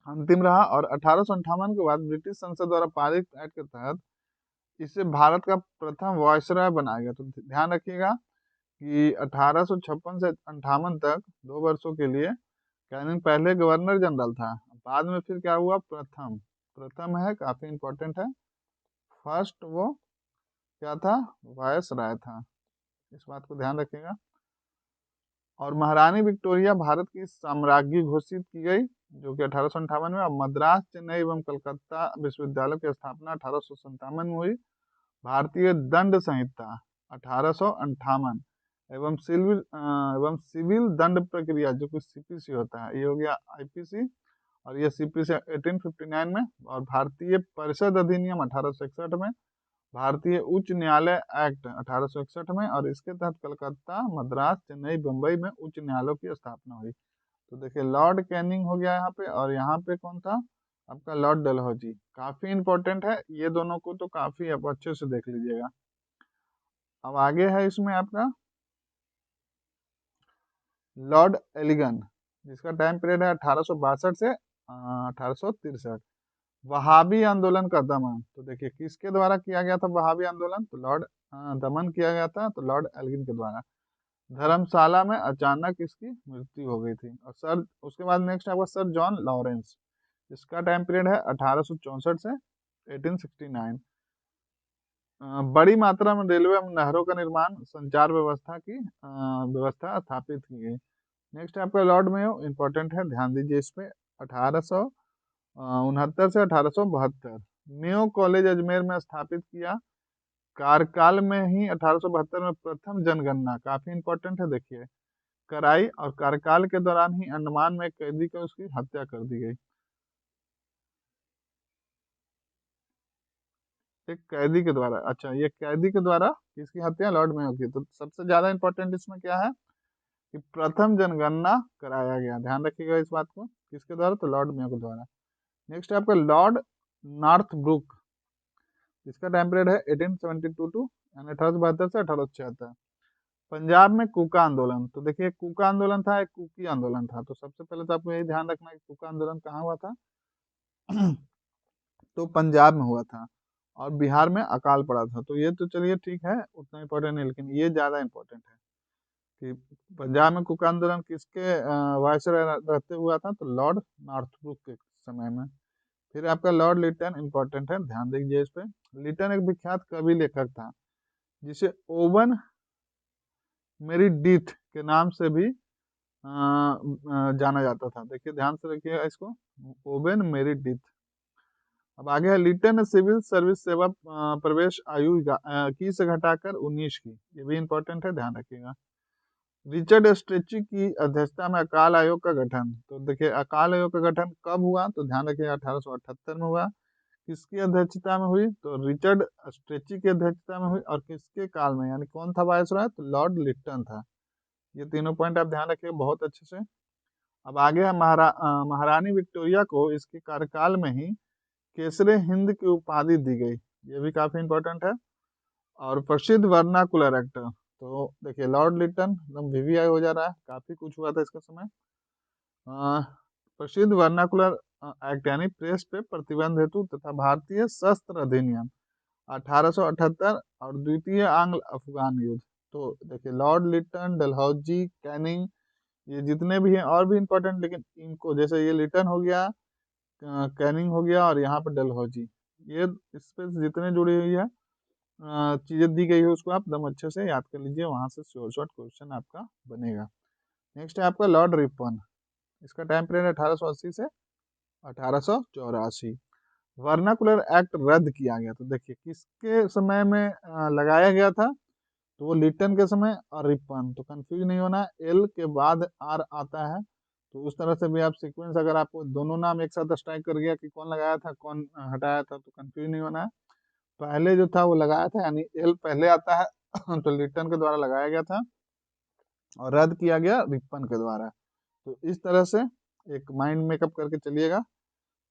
Speaker 1: अंतिम रहा, और 1858 के बाद ब्रिटिश संसद द्वारा पारित एक्ट के तहत इसे भारत का प्रथम वायसराय बनाया गया। तो ध्यान रखिएगा कि 1856 से 58 तक 2 वर्षों के लिए कैनिंग पहले गवर्नर जनरल था, बाद में फिर क्या हुआ, प्रथम। प्रथम है, काफी इंपॉर्टेंट है। फर्स्ट वो क्या था, वायसराय था, इस बात को ध्यान रखिएगा। और महारानी विक्टोरिया भारत की साम्राज्ञी घोषित की गई, जो कि 1858 में। अब मद्रास, चेन्नई एवं कलकत्ता विश्वविद्यालय की स्थापना 1857 में हुई। भारतीय दंड संहिता 1858 एवं सिविल दंड प्रक्रिया जो कि सीपीसी होता है, ये हो गया आईपीसी, और ये सीपीसी 1859 में। और भारतीय परिषद अधिनियम 1861 में। भारतीय उच्च न्यायालय एक्ट 1861 में, और इसके तहत कलकत्ता, मद्रास, चेन्नई, बम्बई में उच्च न्यायालयों की स्थापना हुई। तो देखिए लॉर्ड कैनिंग हो गया यहाँ पे, और यहाँ पे कौन था आपका, लॉर्ड डलहौजी। काफी इंपॉर्टेंट है ये दोनों को, तो काफी आप अच्छे से देख लीजिएगा। अब आगे है इसमें आपका लॉर्ड एलिगन, जिसका टाइम पीरियड है 1862 से 1863। वहाबी आंदोलन का दमन, तो देखिए किसके द्वारा किया गया था वहाबी आंदोलन, तो दमन किया गया था तो लॉर्ड एल्गिन के द्वारा। धर्मशाला में अचानक इसकी मृत्यु हो गई थी। और सर उसके बाद नेक्स्ट आपका सर जॉन लॉरेंस, इसका टाइम पीरियड है 1864 से 1869। बड़ी मात्रा में रेलवे एवं नहरों का निर्माण, संचार व्यवस्था की व्यवस्था स्थापित की गई। नेक्स्ट आपका लॉर्ड मेयो, इंपॉर्टेंट है, ध्यान दीजिए इस पे। 1869 से 1872 मेयो कॉलेज अजमेर में स्थापित किया। कार्यकाल में ही 1872 में प्रथम जनगणना, काफी इंपॉर्टेंट है, देखिए कराई, और कार्यकाल के दौरान ही अंडमान में एक कैदी को उसकी हत्या कर दी गई। एक कैदी के द्वारा, अच्छा ये कैदी के द्वारा किसकी हत्या, लॉर्ड मेयो की। तो सबसे ज्यादा इंपॉर्टेंट इसमें क्या है कि प्रथम जनगणना कराया गया, ध्यान रखिएगा इस बात को, किसके द्वारा, तो लॉर्ड मेयो के द्वारा। नेक्स्ट आपका लॉर्ड नॉर्थ ब्रुक, इसका टाइम पीरियड है 1872 टू यानी 1872 से 1876। पंजाब में कुका आंदोलन, तो देखिए कुका आंदोलन था, एक कुकी आंदोलन था। तो सबसे पहले तो आपको यही ध्यान रखना है कि कुका आंदोलन कहाँ हुआ था तो पंजाब में हुआ था, और बिहार में अकाल पड़ा था। तो ये तो चलिए ठीक है, उतना इम्पोर्टेंट नहीं, लेकिन ये ज्यादा इम्पोर्टेंट है कि पंजाब में कुका आंदोलन किसके वायसराय रहते हुआ था, तो लॉर्ड नॉर्थब्रुक के समय में। फिर आपका लॉर्ड लिटन इंपॉर्टेंट है, ध्यान दीजिए इस पे। लिटन एक विख्यात कवि लेखक था, जिसे ओवन मेरिडिथ के नाम से भी जाना जाता था। देखिए ध्यान से रखिएगा इसको, ओवेन मेरिडिथ। अब आगे है लिटन ने सिविल सर्विस सेवा प्रवेश आयु 21 से घटाकर 19 की, ये भी इंपॉर्टेंट है, ध्यान रखिएगा। रिचर्ड स्ट्रेची की अध्यक्षता में अकाल आयोग का गठन, तो देखिए अकाल आयोग का गठन कब हुआ, तो ध्यान रखिएगा 1878 में हुआ। किसकी अध्यक्षता में हुई, तो रिचर्ड स्ट्रेची की अध्यक्षता में हुई, और किसके काल में, यानी कौन था वायसराय, तो लॉर्ड लिटन था। ये तीनों पॉइंट आप ध्यान रखिए बहुत अच्छे से। अब आगे है महारानी विक्टोरिया को इसके कार्यकाल में ही केसरे हिंद की उपाधि दी गई, ये भी काफी इंपॉर्टेंट है। और प्रसिद्ध वर्नाकुलर एक्ट, तो देखिए लॉर्ड लिटन एकदम वीवीआई हो जा रहा है, काफी कुछ हुआ था इसके समय। प्रसिद्ध वर्नाकुलर एक्ट यानी प्रेस पे प्रतिबंध हेतु तथा भारतीय शस्त्र अधिनियम 1878, और द्वितीय आंग्ल अफगान युद्ध। तो देखिए लॉर्ड लिटन, डलहौजी, कैनिंग, ये जितने भी हैं और भी इंपॉर्टेंट, लेकिन इनको जैसे ये लिटन हो गया, कैनिंग हो गया, और यहाँ पर डलहौजी, ये इस पे जितने जुड़ी हुई है चीजें दी गई है, उसको आप एकदम अच्छे से याद कर लीजिए, वहां से श्योर शॉर्ट क्वेश्चन आपका बनेगा। नेक्स्ट है आपका लॉर्ड रिपन, इसका टाइम पीरियड 1880 से 1884। वर्नाकुलर एक्ट रद्द किया गया, तो देखिए किसके समय में लगाया गया था, तो वो लिटन के समय और रिपन, तो कंफ्यूज नहीं होना, एल के बाद आर आता है, तो उस तरह से भी आप सीक्वेंस, अगर आपको दोनों नाम एक साथ स्ट्राइक कर गया कि कौन लगाया था कौन हटाया था, तो कंफ्यूज नहीं होना है। पहले जो था वो लगाया था, यानी एल पहले आता है तो लिटन के द्वारा लगाया गया था और रद्द किया गया रिपन के द्वारा। तो इस तरह से एक माइंड मेकअप करके चलिएगा,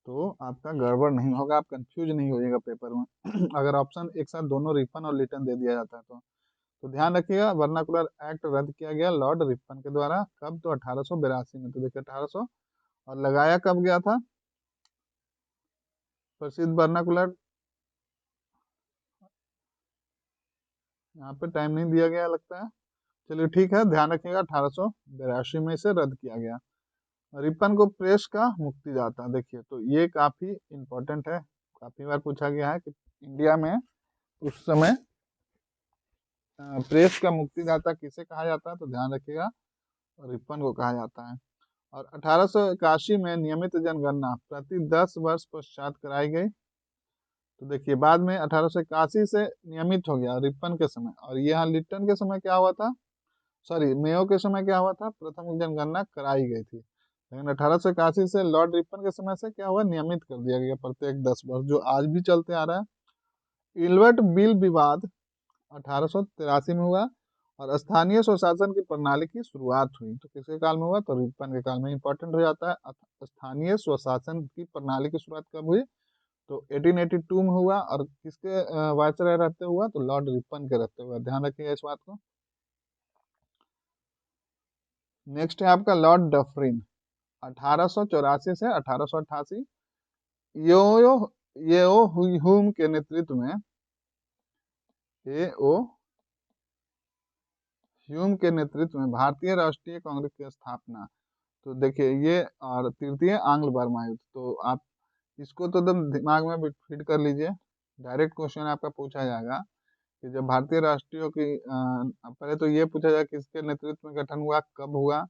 Speaker 1: तो आपका गड़बड़ नहीं होगा, आप कंफ्यूज नहीं होइएगा पेपर में अगर ऑप्शन एक साथ दोनों रिपन और लिटन दे दिया जाता है तो ध्यान रखिएगा, वर्नाकुलर एक्ट रद्द किया गया लॉर्ड रिपन के द्वारा, कब, तो 1882 में। तो देखिए 1800, और लगाया कब गया था प्रसिद्ध वर्नाकुलर, यहाँ पे टाइम नहीं दिया गया लगता है, चलिए ठीक है, ध्यान रखिएगा 1882 में इसे रद्द किया गया। रिपन को प्रेस का मुक्तिदाता, देखिए तो ये काफी इंपॉर्टेंट है, काफी बार पूछा गया है कि इंडिया में उस समय प्रेस का मुक्तिदाता किसे कहा जाता है, तो ध्यान रखिएगा रिपन को कहा जाता है। और 1881 में नियमित जनगणना प्रति 10 वर्ष पश्चात कराई गई, तो देखिए बाद में 1881 से नियमित हो गया रिपन के समय, और यहाँ लिटन के समय क्या हुआ था, सॉरी मेयो के समय क्या हुआ था, प्रथम जनगणना कराई गई थी, लेकिन 1881 से लॉर्ड रिपन के समय से क्या हुआ, नियमित कर दिया गया प्रत्येक 10 वर्ष, जो आज भी चलते आ रहा है। इल्वर्ट बिल विवाद 1883 में हुआ, और स्थानीय स्वशासन की प्रणाली की शुरुआत हुई, तो किसके काल में हुआ, तो रिपन के काल में। इंपॉर्टेंट हो जाता है, स्थानीय स्वशासन की प्रणाली की शुरुआत कब हुई, तो 1882 में हुआ, और किसके वायसराय रहते हुआ, तो लॉर्ड रिपन के रहते हुआ, ध्यान रखिएगा इस बात को। नेक्स्ट है आपका लॉर्ड डफरिन, 1884 से 1888। यो येओ हुम के नेतृत्व में, एओ ह्यूम के नेतृत्व में भारतीय राष्ट्रीय कांग्रेस की स्थापना, तो देखिए ये, और तृतीय आंग्ल बर्मा युद्ध, तो आप इसको तो एकदम दिमाग में फिट कर लीजिए, डायरेक्ट क्वेश्चन आपका पूछा जाएगा कि जब भारतीय राष्ट्रीय की पहले तो ये पूछा जाए किसके नेतृत्व में गठन हुआ, कब हुआ,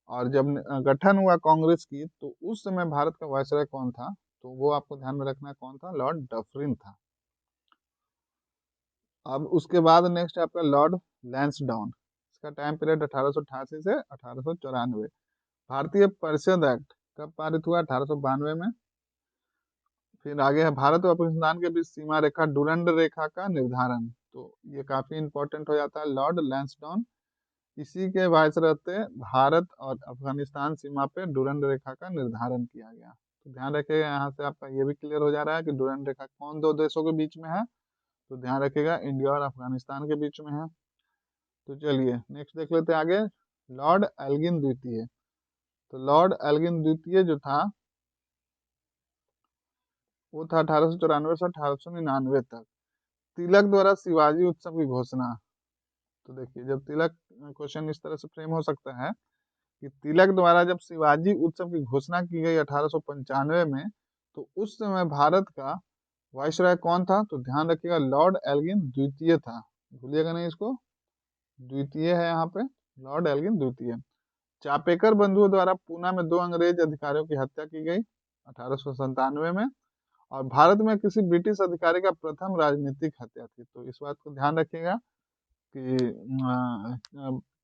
Speaker 1: और जब गठन हुआ कांग्रेस की, तो उस समय भारत का वायसराय कौन था, तो वो आपको ध्यान में रखना है, कौन था, लॉर्ड डफरिन था। अब उसके बाद नेक्स्ट है आपका लॉर्ड लैंसडाउन, इसका टाइम पीरियड 1888 से 1894। भारतीय परिषद एक्ट कब पारित हुआ, 1892 में। फिर आगे है भारत और पाकिस्तान के बीच सीमा रेखा डुरंड रेखा का निर्धारण, तो ये काफी इंपॉर्टेंट हो जाता है, लॉर्ड लैंसडाउन, इसी के वायस रहते भारत और अफगानिस्तान सीमा पे डुरंड रेखा का निर्धारण किया गया, तो ध्यान रखिएगा, यहाँ से आपका ये भी क्लियर हो जा रहा है कि डुरंड रेखा कौन दो देशों के बीच में है, तो ध्यान रखिएगा इंडिया और अफगानिस्तान के बीच में है। तो चलिए नेक्स्ट देख लेते हैं आगे, लॉर्ड एल्गिन द्वितीय, तो लॉर्ड एल्गिन द्वितीय जो था वो था 1894 से 1899 तक। तिलक द्वारा शिवाजी उत्सव की घोषणा, तो देखिए जब तिलक, क्वेश्चन इस तरह से फ्रेम हो सकता है कि तिलक द्वारा जब शिवाजी उत्सव की घोषणा की गई 1895 में, तो उस समय भारत का वायसराय कौन था, तो ध्यान रखिएगा लॉर्ड एल्गिन द्वितीय था, भूलिएगा नहीं इसको, द्वितीय है यहाँ पे, लॉर्ड एल्गिन द्वितीय। चापेकर बंधुओं द्वारा पूना में 2 अंग्रेज अधिकारियों की हत्या की गई 1897 में, और भारत में किसी ब्रिटिश अधिकारी का प्रथम राजनीतिक हत्या थी, तो इस बात को ध्यान रखिएगा कि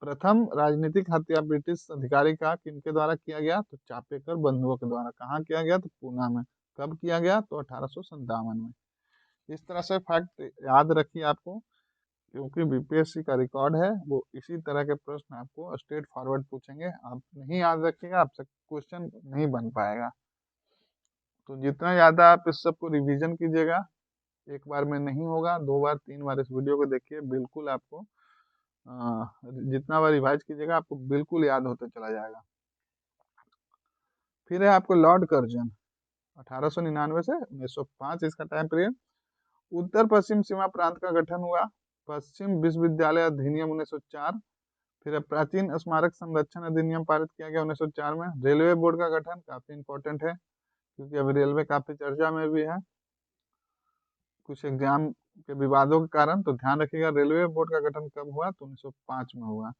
Speaker 1: प्रथम राजनीतिक हत्या ब्रिटिश अधिकारी का किनके द्वारा किया गया, तो चापेकर बंधुओं के द्वारा, कहाँ किया गया, तो पूना में, कब किया गया, तो 1857 में। इस तरह से फैक्ट याद रखिए आपको, क्योंकि बीपीएससी का रिकॉर्ड है, वो इसी तरह के प्रश्न आपको स्ट्रेट फॉरवर्ड पूछेंगे, आप नहीं याद रखिएगा आपसे क्वेश्चन नहीं बन पाएगा, तो जितना ज़्यादा आप इस सबको रिवीजन कीजिएगा, एक बार में नहीं होगा, 2 बार 3 बार इस वीडियो को देखिए, बिल्कुल आपको जितना बार रिवाइज कीजिएगा आपको बिल्कुल याद होता चला जाएगा। फिर है आपको लॉर्ड कर्जन, 1899 से 1905 इसका टाइम पीरियड। उत्तर पश्चिम सीमा प्रांत का गठन हुआ, पश्चिम विश्वविद्यालय अधिनियम 1904। फिर प्राचीन स्मारक संरक्षण अधिनियम पारित किया गया 1904 में। रेलवे बोर्ड का गठन काफी इंपॉर्टेंट है, क्योंकि अभी रेलवे काफी चर्चा में भी है कुछ एग्जाम के विवादों के कारण, तो ध्यान रखिएगा रेलवे बोर्ड का गठन कब हुआ, तो 1905 में हुआ।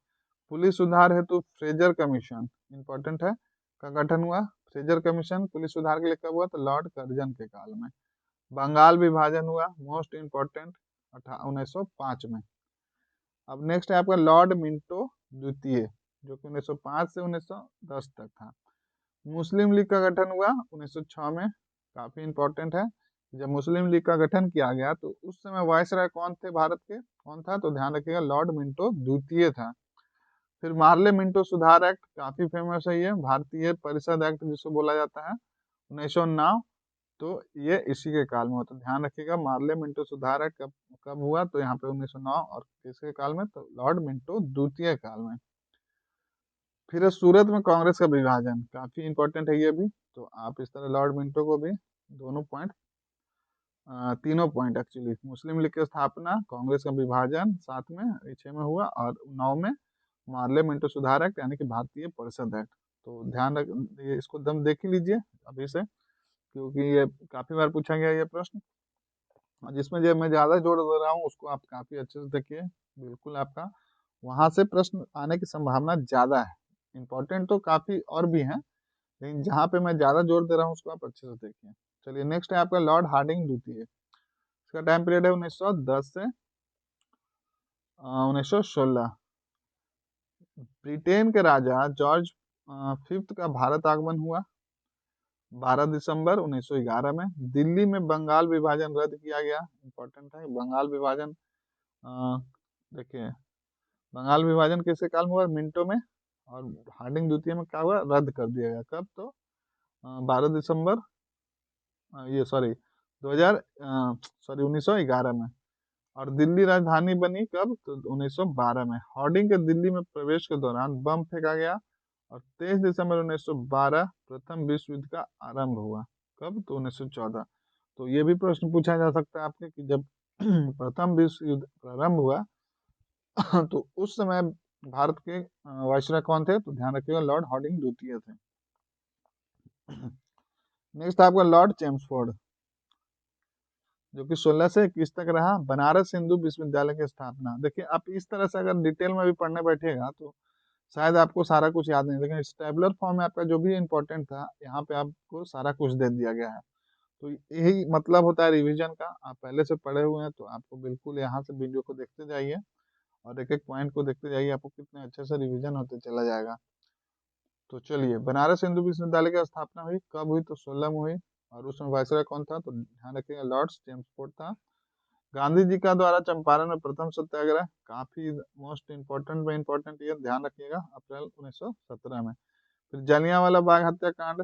Speaker 1: पुलिस सुधार हेतु फ्रेजर कमीशन इंपॉर्टेंट है, का गठन हुआ फ्रेजर कमीशन पुलिस सुधार के लिए कब हुआ? तो लॉर्ड कर्जन के काल में। बंगाल विभाजन हुआ, मोस्ट इंपॉर्टेंट, 1905 में। अब नेक्स्ट है आपका लॉर्ड मिंटो द्वितीय, जो कि 1905 से 1910 तक था। मुस्लिम लीग का गठन हुआ 1906 में, काफी इंपॉर्टेंट है। जब मुस्लिम लीग का गठन किया गया तो उस समय वायसराय कौन थे भारत के? कौन था? तो ध्यान रखिएगा, लॉर्ड मिंटो द्वितीय था। फिर मार्ले मिंटो सुधार एक्ट, काफी फेमस है ये, भारतीय परिषद एक्ट जिसको बोला जाता है, 1909। तो ये इसी के काल में होता है। ध्यान रखिएगा, मार्ले मिंटो सुधार एक्ट कब कब हुआ? तो यहाँ पे 1909, और किसके काल में? तो लॉर्ड मिंटो द्वितीय काल में। फिर है सूरत में कांग्रेस का विभाजन, काफी इंपॉर्टेंट है ये भी। तो आप इस तरह लॉर्ड मिंटो को भी दोनों पॉइंट, तीनों पॉइंट एक्चुअली, मुस्लिम लीग की स्थापना, कांग्रेस का विभाजन 7 में 6 में हुआ, और 9 में मार्ले मिंटो सुधार एक्ट यानी कि भारतीय परिषद एक्ट। तो ध्यान रख, इसको दम देख ही लीजिए अभी से, क्योंकि ये काफी बार पूछा गया ये प्रश्न, और जिसमें जो मैं ज्यादा जोर दे रहा हूँ उसको आप काफी अच्छे से देखिए, बिल्कुल आपका वहां से प्रश्न आने की संभावना ज्यादा है। इंपॉर्टेंट तो काफी और भी हैं, लेकिन जहाँ पे मैं ज्यादा जोर दे रहा हूँ उसको आप अच्छे से देखिए। चलिए नेक्स्ट है आपका लॉर्ड हार्डिंग द्वितीय। इसका टाइम पीरियड है 1910 से 1916। ब्रिटेन के राजा जॉर्ज फिफ्थ का भारत आगमन हुआ 12 दिसंबर 1911 में। दिल्ली में बंगाल विभाजन रद्द किया गया, इंपॉर्टेंट है बंगाल विभाजन। अ, देखिए, बंगाल विभाजन किसके काल में हुआ? मिंटो में। और हार्डिंग द्वितीय में क्या हुआ? रद्द कर दिया गया। कब? तो 12 दिसंबर, ये सॉरी 2000, सॉरी 1911 में। और दिल्ली राजधानी बनी कब? तो 1912 में। हार्डिंग के दिल्ली में प्रवेश के दौरान बम फेंका गया, और 23 दिसंबर 1912 प्रथम विश्व युद्ध का आरंभ हुआ। कब? तो 1914। तो ये भी प्रश्न पूछा जा सकता है आपके कि जब प्रथम विश्व युद्ध प्रारंभ हुआ तो उस समय भारत के वायसराय कौन थे? तो ध्यान रखिएगा, लॉर्ड हार्डिंग द्वितीय थे। नेक्स्ट आपका लॉर्ड चेम्सफोर्ड, जो कि 16 से 21 तक रहा। बनारस हिंदू विश्वविद्यालय की स्थापना। देखिए, आप इस तरह से अगर डिटेल में भी पढ़ने बैठिएगा तो शायद आपको सारा कुछ याद नहीं, लेकिन इस टेबुलर फॉर्म में आपका जो भी इंपॉर्टेंट था यहाँ पे आपको सारा कुछ दे दिया गया है। तो यही मतलब होता है रिवीजन का। आप पहले से पढ़े हुए हैं तो आपको बिल्कुल यहाँ से वीडियो को देखते जाइए, और एक एक पॉइंट को देखते जाइए, आपको कितने अच्छे से रिवीजन होते चला जाएगा। तो चलिए, बनारस हिंदू विश्वविद्यालय की स्थापना हुई कब हुई? तो 16 में हुई। और उसमें वायसराय कौन था? तो ध्यान रखिएगा, लॉर्ड चेम्सफोर्ड था। गांधी जी का द्वारा चंपारण में प्रथम सत्याग्रह, काफी मोस्ट इंपॉर्टेंट में इंपॉर्टेंट, ये ध्यान रखिएगा, अप्रैल 1917 में। फिर जलियांवाला बाग हत्याकांड,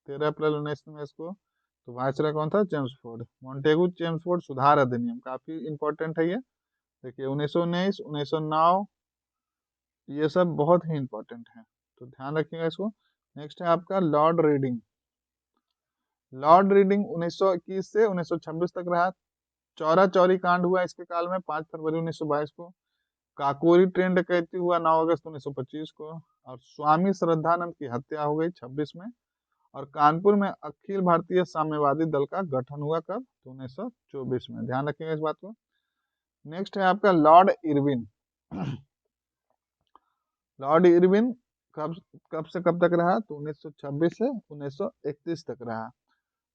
Speaker 1: 13 अप्रैल 19 में इसको। तो वायसराय कौन था? चेम्सफोर्ड। मॉन्टेगू चेम्सफोर्ड सुधार अधिनियम, काफी इंपॉर्टेंट है ये। देखिए 1919, 1909, ये सब बहुत ही इंपॉर्टेंट है, तो ध्यान रखिएगा इसको। नेक्स्ट है आपका लॉर्ड रीडिंग। लॉर्ड रीडिंग 1921 से 1926 तक रहा। चौरा चौरी कांड हुआ इसके काल में 5 फरवरी 1922 को। काकोरी ट्रेन डकैती हुआ 9 अगस्त 1925 को। और स्वामी श्रद्धानंद की हत्या हो गई 26 में। और कानपुर में अखिल भारतीय साम्यवादी दल का गठन हुआ कब? तो 1924 में। ध्यान रखिएगा इस बात को। नेक्स्ट है आपका लॉर्ड इरविन। लॉर्ड इरविन कब कब से कब तक रहा? तो 1926 से 1931 तक रहा।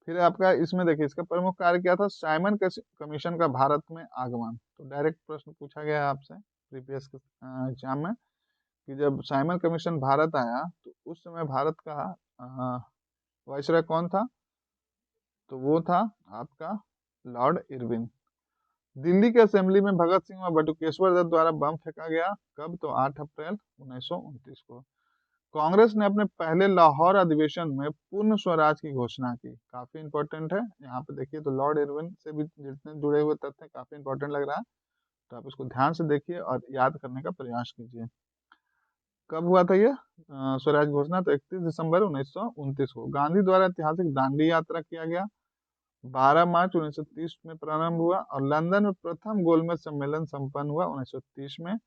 Speaker 1: फिर आपका इसमें देखिए, इसका प्रमुख कार्य क्या था? साइमन कमीशन का भारत में आगमन। तो डायरेक्ट प्रश्न पूछा गया है आपसे प्रीवियस एग्जाम में, कि जब साइमन कमीशन भारत आया तो उस समय भारत का वायसराय कौन था? तो वो था आपका लॉर्ड इरविन। दिल्ली के असेंबली में भगत सिंह व बटुकेश्वर दत्त द्वारा बम फेंका गया कब? तो 8 अप्रैल 1929 को। कांग्रेस ने अपने पहले लाहौर अधिवेशन में पूर्ण स्वराज की घोषणा की, काफी इंपॉर्टेंट है। यहाँ पे देखिए, तो लॉर्ड इरविन से भी जितने जुड़े हुए तथ्य काफी इंपॉर्टेंट लग रहा है, तो आप इसको ध्यान से देखिए और याद करने का प्रयास कीजिए। कब हुआ था ये स्वराज घोषणा? तो 31 दिसंबर 1929 को। गांधी द्वारा ऐतिहासिक दांडी यात्रा किया गया 12 मार्च 1930 में प्रारंभ हुआ, और लंदन में प्रथम गोलमेज सम्मेलन संपन्न हुआ 1930 में।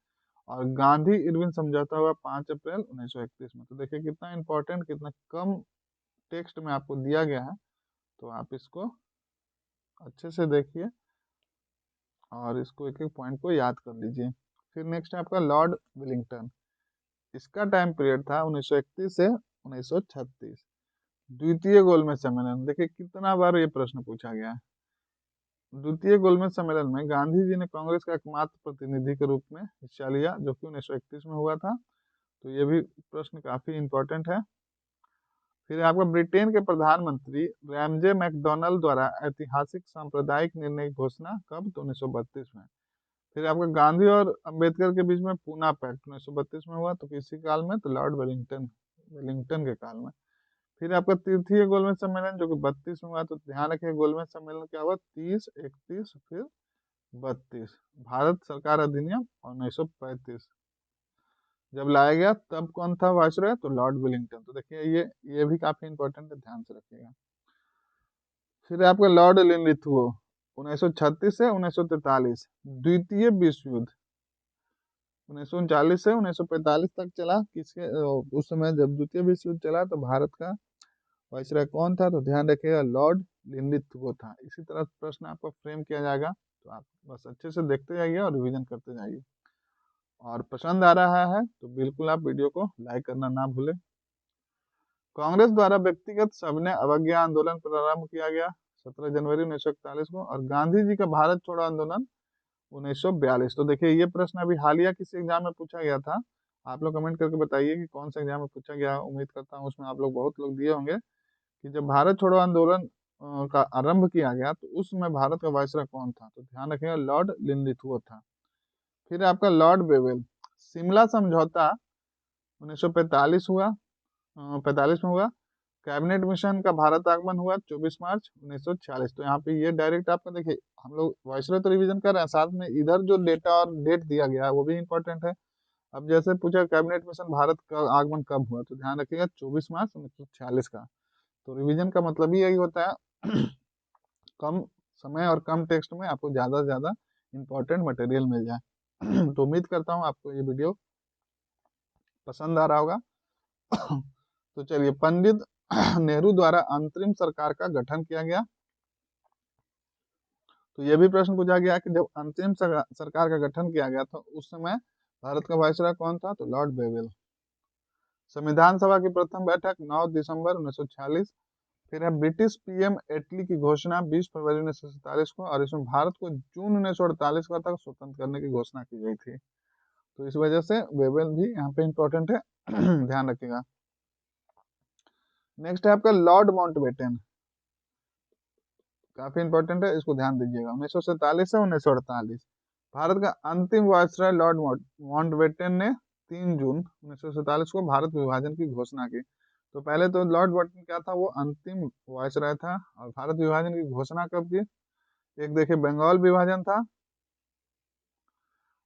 Speaker 1: और गांधी इरविन समझौता हुआ 5 अप्रैल 1931 में। तो देखिए कितना इंपॉर्टेंट, कितना कम टेक्स्ट में आपको दिया गया है, तो आप इसको अच्छे से देखिए और इसको एक एक पॉइंट को याद कर लीजिए। फिर नेक्स्ट है आपका लॉर्ड विलिंगटन। इसका टाइम पीरियड था 1931 से 1936। द्वितीय गोलमेज सम्मेलन, देखिए कितना बार ये प्रश्न पूछा गया है। द्वितीय गोलमेज सम्मेलन में गांधी जी ने कांग्रेस का एकमात्र प्रतिनिधि के रूप में हिस्सा लिया, जो कि 1931 में हुआ था। तो ये भी प्रश्न काफी इंपॉर्टेंट है। फिर आपका ब्रिटेन के प्रधानमंत्री रैमजे मैकडॉनल्ड द्वारा ऐतिहासिक सांप्रदायिक निर्णय की घोषणा कब? तो 1932 में। फिर आपका गांधी और अंबेडकर के बीच में पूना पैक्ट 1932 में हुआ, तो किसी काल में? तो लॉर्ड वेलिंगटन वेलिंगटन के काल में। फिर आपका तृतीय गोलमेज सम्मेलन जो कि 32 में हुआ, तो ध्यान रखिए गोलमेज सम्मेलन क्या हुआ? 30, 31 फिर 32। भारत सरकार अधिनियम 1935 जब लाया गया, तब कौन था वायसरॉय? तो लॉर्ड विलिंगटन। तो देखिए ये भी काफी इंपॉर्टेंट है, ध्यान से रखिएगा। फिर आपका लॉर्ड लिनलिथगो 1936 से 1943, द्वितीय विश्व युद्ध 1939 से 1945 तक चला। किसके उस समय जब द्वितीय विश्व युद्ध चला तो भारत का वायसरॉय कौन था? तो ध्यान रखिएगा लॉर्ड लिनलिथगो था। इसी तरह प्रश्न आपको फ्रेम किया जाएगा, तो आप बस अच्छे से देखते जाइए और रिवीजन करते जाइए। और पसंद आ रहा है तो बिल्कुल आप वीडियो को लाइक करना ना भूलें। कांग्रेस द्वारा व्यक्तिगत सविनय अवज्ञा आंदोलन प्रारंभ किया गया 17 जनवरी 1941 को, और गांधी जी का भारत छोड़ो आंदोलन 1942। तो देखिए ये प्रश्न अभी हालिया किसी एग्जाम में पूछा गया था। आप लोग कमेंट करके बताइए कि कौन सा एग्जाम में पूछा गया। उम्मीद करता हूँ उसमें आप लोग बहुत लोग दिए होंगे कि जब भारत छोड़ो आंदोलन का आरंभ किया गया तो उस समय भारत का वायसरॉय कौन था? तो ध्यान रखिएगा लॉर्ड लिनलिथगो था। फिर आपका लॉर्ड वेवेल, शिमला समझौता 1945 हुआ, 45 में हुआ। कैबिनेट मिशन का भारत आगमन हुआ 24 मार्च 1946। तो यहाँ पे ये डायरेक्ट आपका देखिए, हम लोग वायसरॉय तो रिवीजन कर रहे हैं, साथ में इधर जो डेटा और डेट दिया गया है वो भी इंपॉर्टेंट है। अब जैसे पूछा कैबिनेट मिशन भारत का आगमन कब हुआ, तो ध्यान रखिएगा 24 मार्च 1946 का। तो रिवीजन का मतलब ही यही होता है कम समय और कम टेक्स्ट में आपको ज्यादा से ज्यादा इंपॉर्टेंट मटेरियल मिल जाए। तो उम्मीद करता हूँ आपको ये वीडियो पसंद आ रहा होगा। तो चलिए, पंडित नेहरू द्वारा अंतरिम सरकार का गठन किया गया। तो ये भी प्रश्न पूछा गया कि जब अंतरिम सरकार का गठन किया गया तो उस समय भारत का वायसरॉय कौन था? तो लॉर्ड वेवेल। संविधान सभा की प्रथम बैठक 9 दिसंबर 1946। फिर है ब्रिटिश पीएम एटली की घोषणा 20 फरवरी 1947 को, और इसमें भारत को जून 1948 का तक स्वतंत्र करने की घोषणा की गई थी। तो इस वजह से वेवेल भी यहाँ पे इंपॉर्टेंट है, ध्यान रखिएगा। नेक्स्ट है आपका लॉर्ड माउंटबेटन, काफी इंपॉर्टेंट है, इसको ध्यान दीजिएगा। 1947 से 1948 भारत का अंतिम वायसरॉय लॉर्ड माउंटबेटन ने 3 जून 1947 को भारत विभाजन की घोषणा की। तो पहले तो लॉर्ड माउंटबेटन क्या था? वो अंतिम वायसरॉय था। और भारत विभाजन की घोषणा कब की? एक देखिए बंगाल विभाजन था,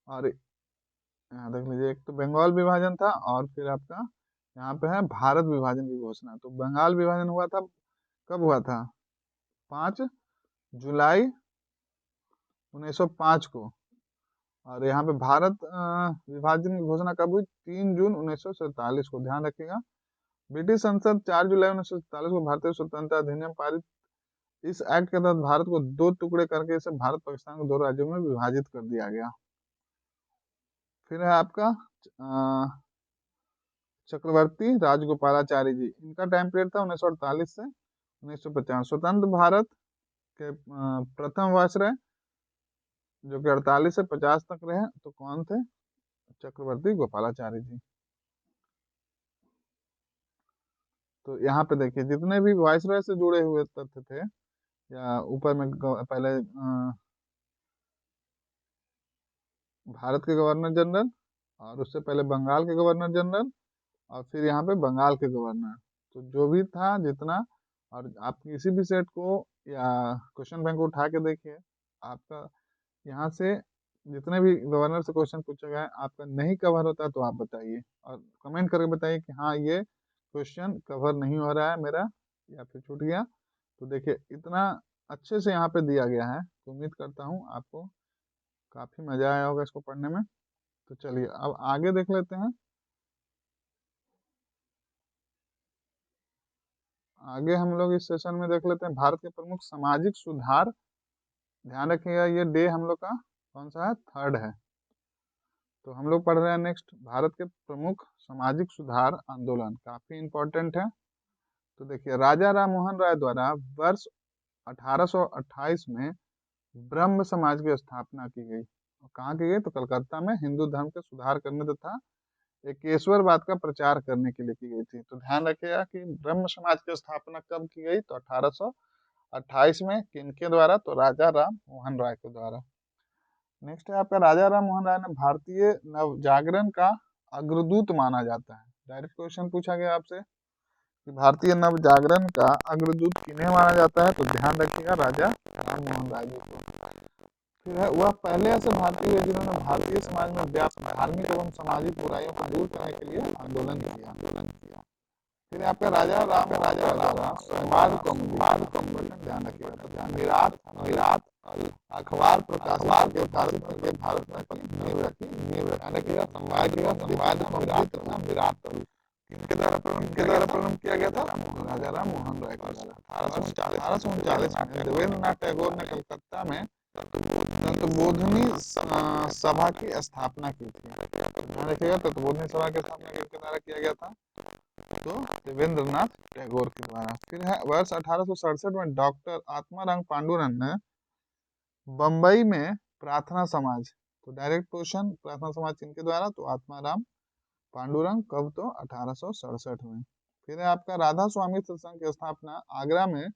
Speaker 1: और यहाँ देख लीजिए, एक तो बंगाल विभाजन था और फिर आपका यहाँ पे है भारत विभाजन की घोषणा। तो बंगाल विभाजन हुआ था, कब हुआ था? 5 जुलाई 1905 को। और यहाँ पे भारत विभाजन की घोषणा कब हुई? 3 जून 1947 को, ध्यान रखिएगा। ब्रिटिश संसद 4 जुलाई 1947 को भारतीय स्वतंत्रता अधिनियम पारित। इस एक्ट के तहत भारत को 2 टुकड़े करके इसे भारत पाकिस्तान को 2 राज्यों में विभाजित कर दिया गया। फिर है आपका चक्रवर्ती राजगोपालाचारी जी, इनका टाइम पीरियड था 1948 से 1950। स्वतंत्र भारत के प्रथम वायसरॉय जो कि 48 से 50 तक रहे, तो कौन थे? चक्रवर्ती गोपालाचारी जी। तो यहाँ पे देखिए जितने भी वायसरॉय से जुड़े हुए तथ्य थे, या ऊपर में पहले भारत के गवर्नर जनरल, और उससे पहले बंगाल के गवर्नर जनरल, और फिर यहाँ पे बंगाल के गवर्नर। तो जो भी था जितना, और आप किसी भी सेट को या क्वेश्चन बैंक को उठा के देखिए, आपका यहाँ से जितने भी गवर्नर से क्वेश्चन पूछा गया है, आपका नहीं कवर होता तो आप बताइए, और कमेंट करके बताइए कि हाँ ये क्वेश्चन कवर नहीं हो रहा है मेरा, या फिर छूट गया। तो देखिए इतना अच्छे से यहाँ पे दिया गया है, तो उम्मीद करता हूँ आपको काफी मजा आया होगा इसको पढ़ने में। तो चलिए अब आगे देख लेते हैं। आगे हम लोग इस सेशन में देख लेते हैं भारत के प्रमुख सामाजिक सुधार। ध्यान रखिएगा ये डे हम लोग का कौन सा है? 3rd है। तो हम लोग पढ़ रहे हैं नेक्स्ट भारत के प्रमुख सामाजिक सुधार आंदोलन, काफी इंपॉर्टेंट है। तो देखिए राजा राम मोहन राय द्वारा वर्ष 1828 में ब्रह्म समाज की स्थापना की गई। कहाँ की गई? तो कलकत्ता में हिंदू धर्म के सुधार करने तथा एकेश्वरवाद का प्रचार करने के लिए की गई थी। तो ध्यान रखिएगा कि ब्रह्म समाज की स्थापना कब की गई? तो 1828 में। किनके द्वारा? तो राजा राम मोहन राय के द्वारा। नेक्स्ट है आपका, राजा राम मोहन राय ने भारतीय नवजागरण का अग्रदूत माना जाता है। डायरेक्ट क्वेश्चन पूछा गया आपसे कि भारतीय नवजागरण का अग्रदूत किन्हें माना जाता है? तो ध्यान रखिएगा राजा राम मोहन राय जी को। फिर है, वह पहले ऐसे भारतीय हुए जिन्होंने भारतीय समाज में व्याप्त धार्मिक एवं सामाजिक बुराइयों को दूर करने के लिए आंदोलन किया। फिर आपका राजा संवाद कॉम्पिटिशन ध्यान रखिएगा। तो विराट अखबार प्रकाशन के भारत में अपनी नींव रखी। ध्यान रखिएगा संवाद कॉम्पिटिशन विराट किनके द्वारा प्रारंभ किया गया था? राजा राम मोहन राय के द्वारा। 1839 में देवेंद्रनाथ टैगोर ने कलकत्ता में तत्वबोधिनी सभा की स्थापना की थी। ध्यान रखिएगा तत्वबोधिनी सभा की स्थापना किसके द्वारा किया गया था? तो देवेंद्रनाथ टैगोर के द्वारा। फिर है वर्ष 1867 में डॉक्टर आत्माराम पांडुरंग ने बंबई में प्रार्थना समाज। तो डायरेक्ट क्वेश्चन, प्रार्थना समाज किनके द्वारा? तो आत्माराम पांडुरंग। कब? तो 1867 में। फिर है आपका राधा स्वामी सत्संग की स्थापना आगरा में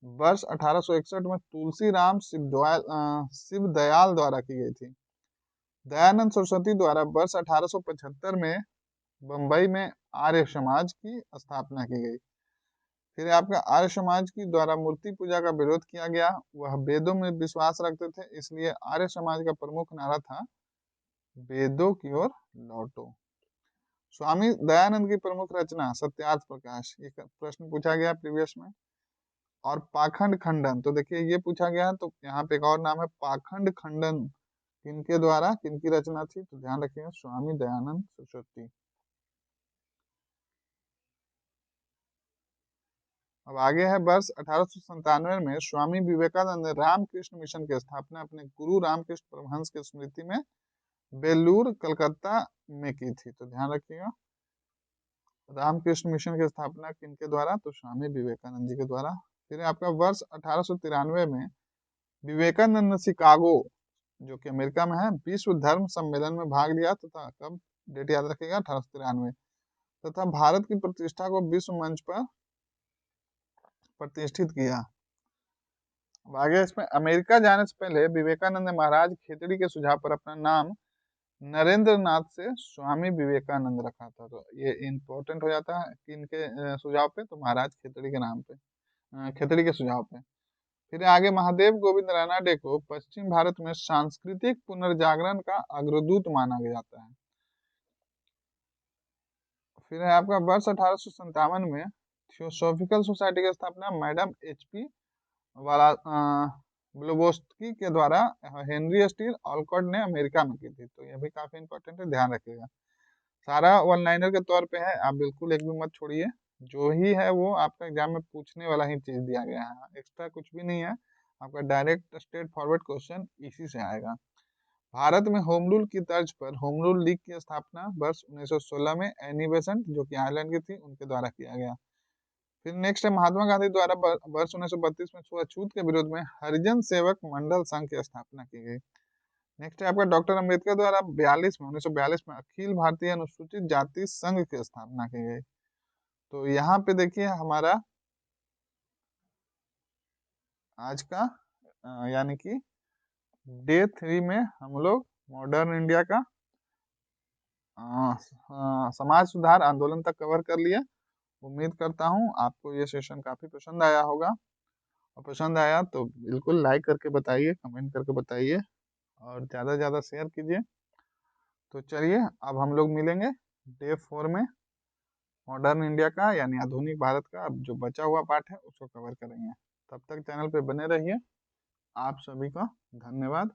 Speaker 1: वर्ष 1861 में तुलसी राम शिवदयाल द्वारा की गई थी। दयानंद सरस्वती द्वारा वर्ष 1875 में बंबई में आर्य समाज की स्थापना की गई। फिर आपका आर्य समाज की द्वारा मूर्ति पूजा का विरोध किया गया। वह वेदों में विश्वास रखते थे, इसलिए आर्य समाज का प्रमुख नारा था वेदों की ओर लौटो। स्वामी दयानंद की प्रमुख रचना सत्यार्थ प्रकाश, ये प्रश्न पूछा गया प्रीवियस में। और पाखंड खंडन, तो देखिए ये पूछा गया, तो यहाँ पे एक और नाम है पाखंड खंडन, किनके द्वारा, किनकी रचना थी? तो ध्यान रखिएगा स्वामी दयानंद सरस्वती। अब आगे है वर्ष 1897 में स्वामी विवेकानंद ने रामकृष्ण मिशन की स्थापना अपने गुरु रामकृष्ण परमहंस की स्मृति में बेलूर कलकत्ता में की थी। तो ध्यान रखिएगा रामकृष्ण मिशन की स्थापना किनके द्वारा? तो स्वामी विवेकानंद जी के द्वारा। फिर आपका वर्ष 1893 में विवेकानंद ने शिकागो, जो कि अमेरिका में है, विश्व धर्म सम्मेलन में भाग लिया तथा कब? डेट याद रखिएगा 1893, तथा भारत की प्रतिष्ठा को विश्व मंच पर प्रतिष्ठित किया। अब आगे इसमें अमेरिका जाने से पहले विवेकानंद ने महाराज खेतड़ी के सुझाव पर अपना नाम नरेंद्र नाथ से स्वामी विवेकानंद रखा था। तो ये इंपॉर्टेंट हो जाता है कि इनके सुझाव पे, तो महाराज खेतड़ी के नाम पे, खेतड़ी के सुझाव पे। फिर आगे महादेव गोविंद रानाडे को पश्चिम भारत में सांस्कृतिक पुनर्जागरण का अग्रदूत माना जाता है। फिर है आपका वर्ष 1857 में थियोसॉफिकल सोसाइटी की स्थापना मैडम एचपी वाला ब्लोबोस्की के द्वारा हेनरी स्टील ऑलकॉट ने अमेरिका में की थी। तो यह भी काफी इंपॉर्टेंट है, ध्यान रखिएगा। सारा वन लाइनर के तौर पे है, आप बिल्कुल एक भी मत छोड़िए। जो ही है वो आपका एग्जाम में पूछने वाला ही चीज दिया गया है, एक्स्ट्रा कुछ भी नहीं है। आपका डायरेक्ट स्ट्रेट फॉरवर्ड क्वेश्चन इसी से आएगा। भारत में होम रूल की तर्ज पर होम रूल लीग की स्थापना वर्ष 1916 में एनी बेसेंट, जो कि आयरलैंड की थी, उनके द्वारा किया गया। फिर नेक्स्ट है महात्मा गांधी द्वारा वर्ष 1932 में छुआछूत के विरोध में हरिजन सेवक मंडल संघ की स्थापना की गई। नेक्स्ट है आपका डॉक्टर अंबेडकर द्वारा 1942 में अखिल भारतीय अनुसूचित जाति संघ की स्थापना की गई। तो यहाँ पे देखिए हमारा आज का यानी कि डे 3 में हम लोग मॉडर्न इंडिया का समाज सुधार आंदोलन तक कवर कर लिया। उम्मीद करता हूँ आपको ये सेशन काफी पसंद आया होगा, और पसंद आया तो बिल्कुल लाइक करके बताइए, कमेंट करके बताइए, और ज़्यादा से ज़्यादा शेयर कीजिए। तो चलिए अब हम लोग मिलेंगे डे 4 में मॉडर्न इंडिया का यानी आधुनिक भारत का अब जो बचा हुआ पार्ट है उसको कवर करेंगे। तब तक चैनल पे बने रहिए। आप सभी का धन्यवाद।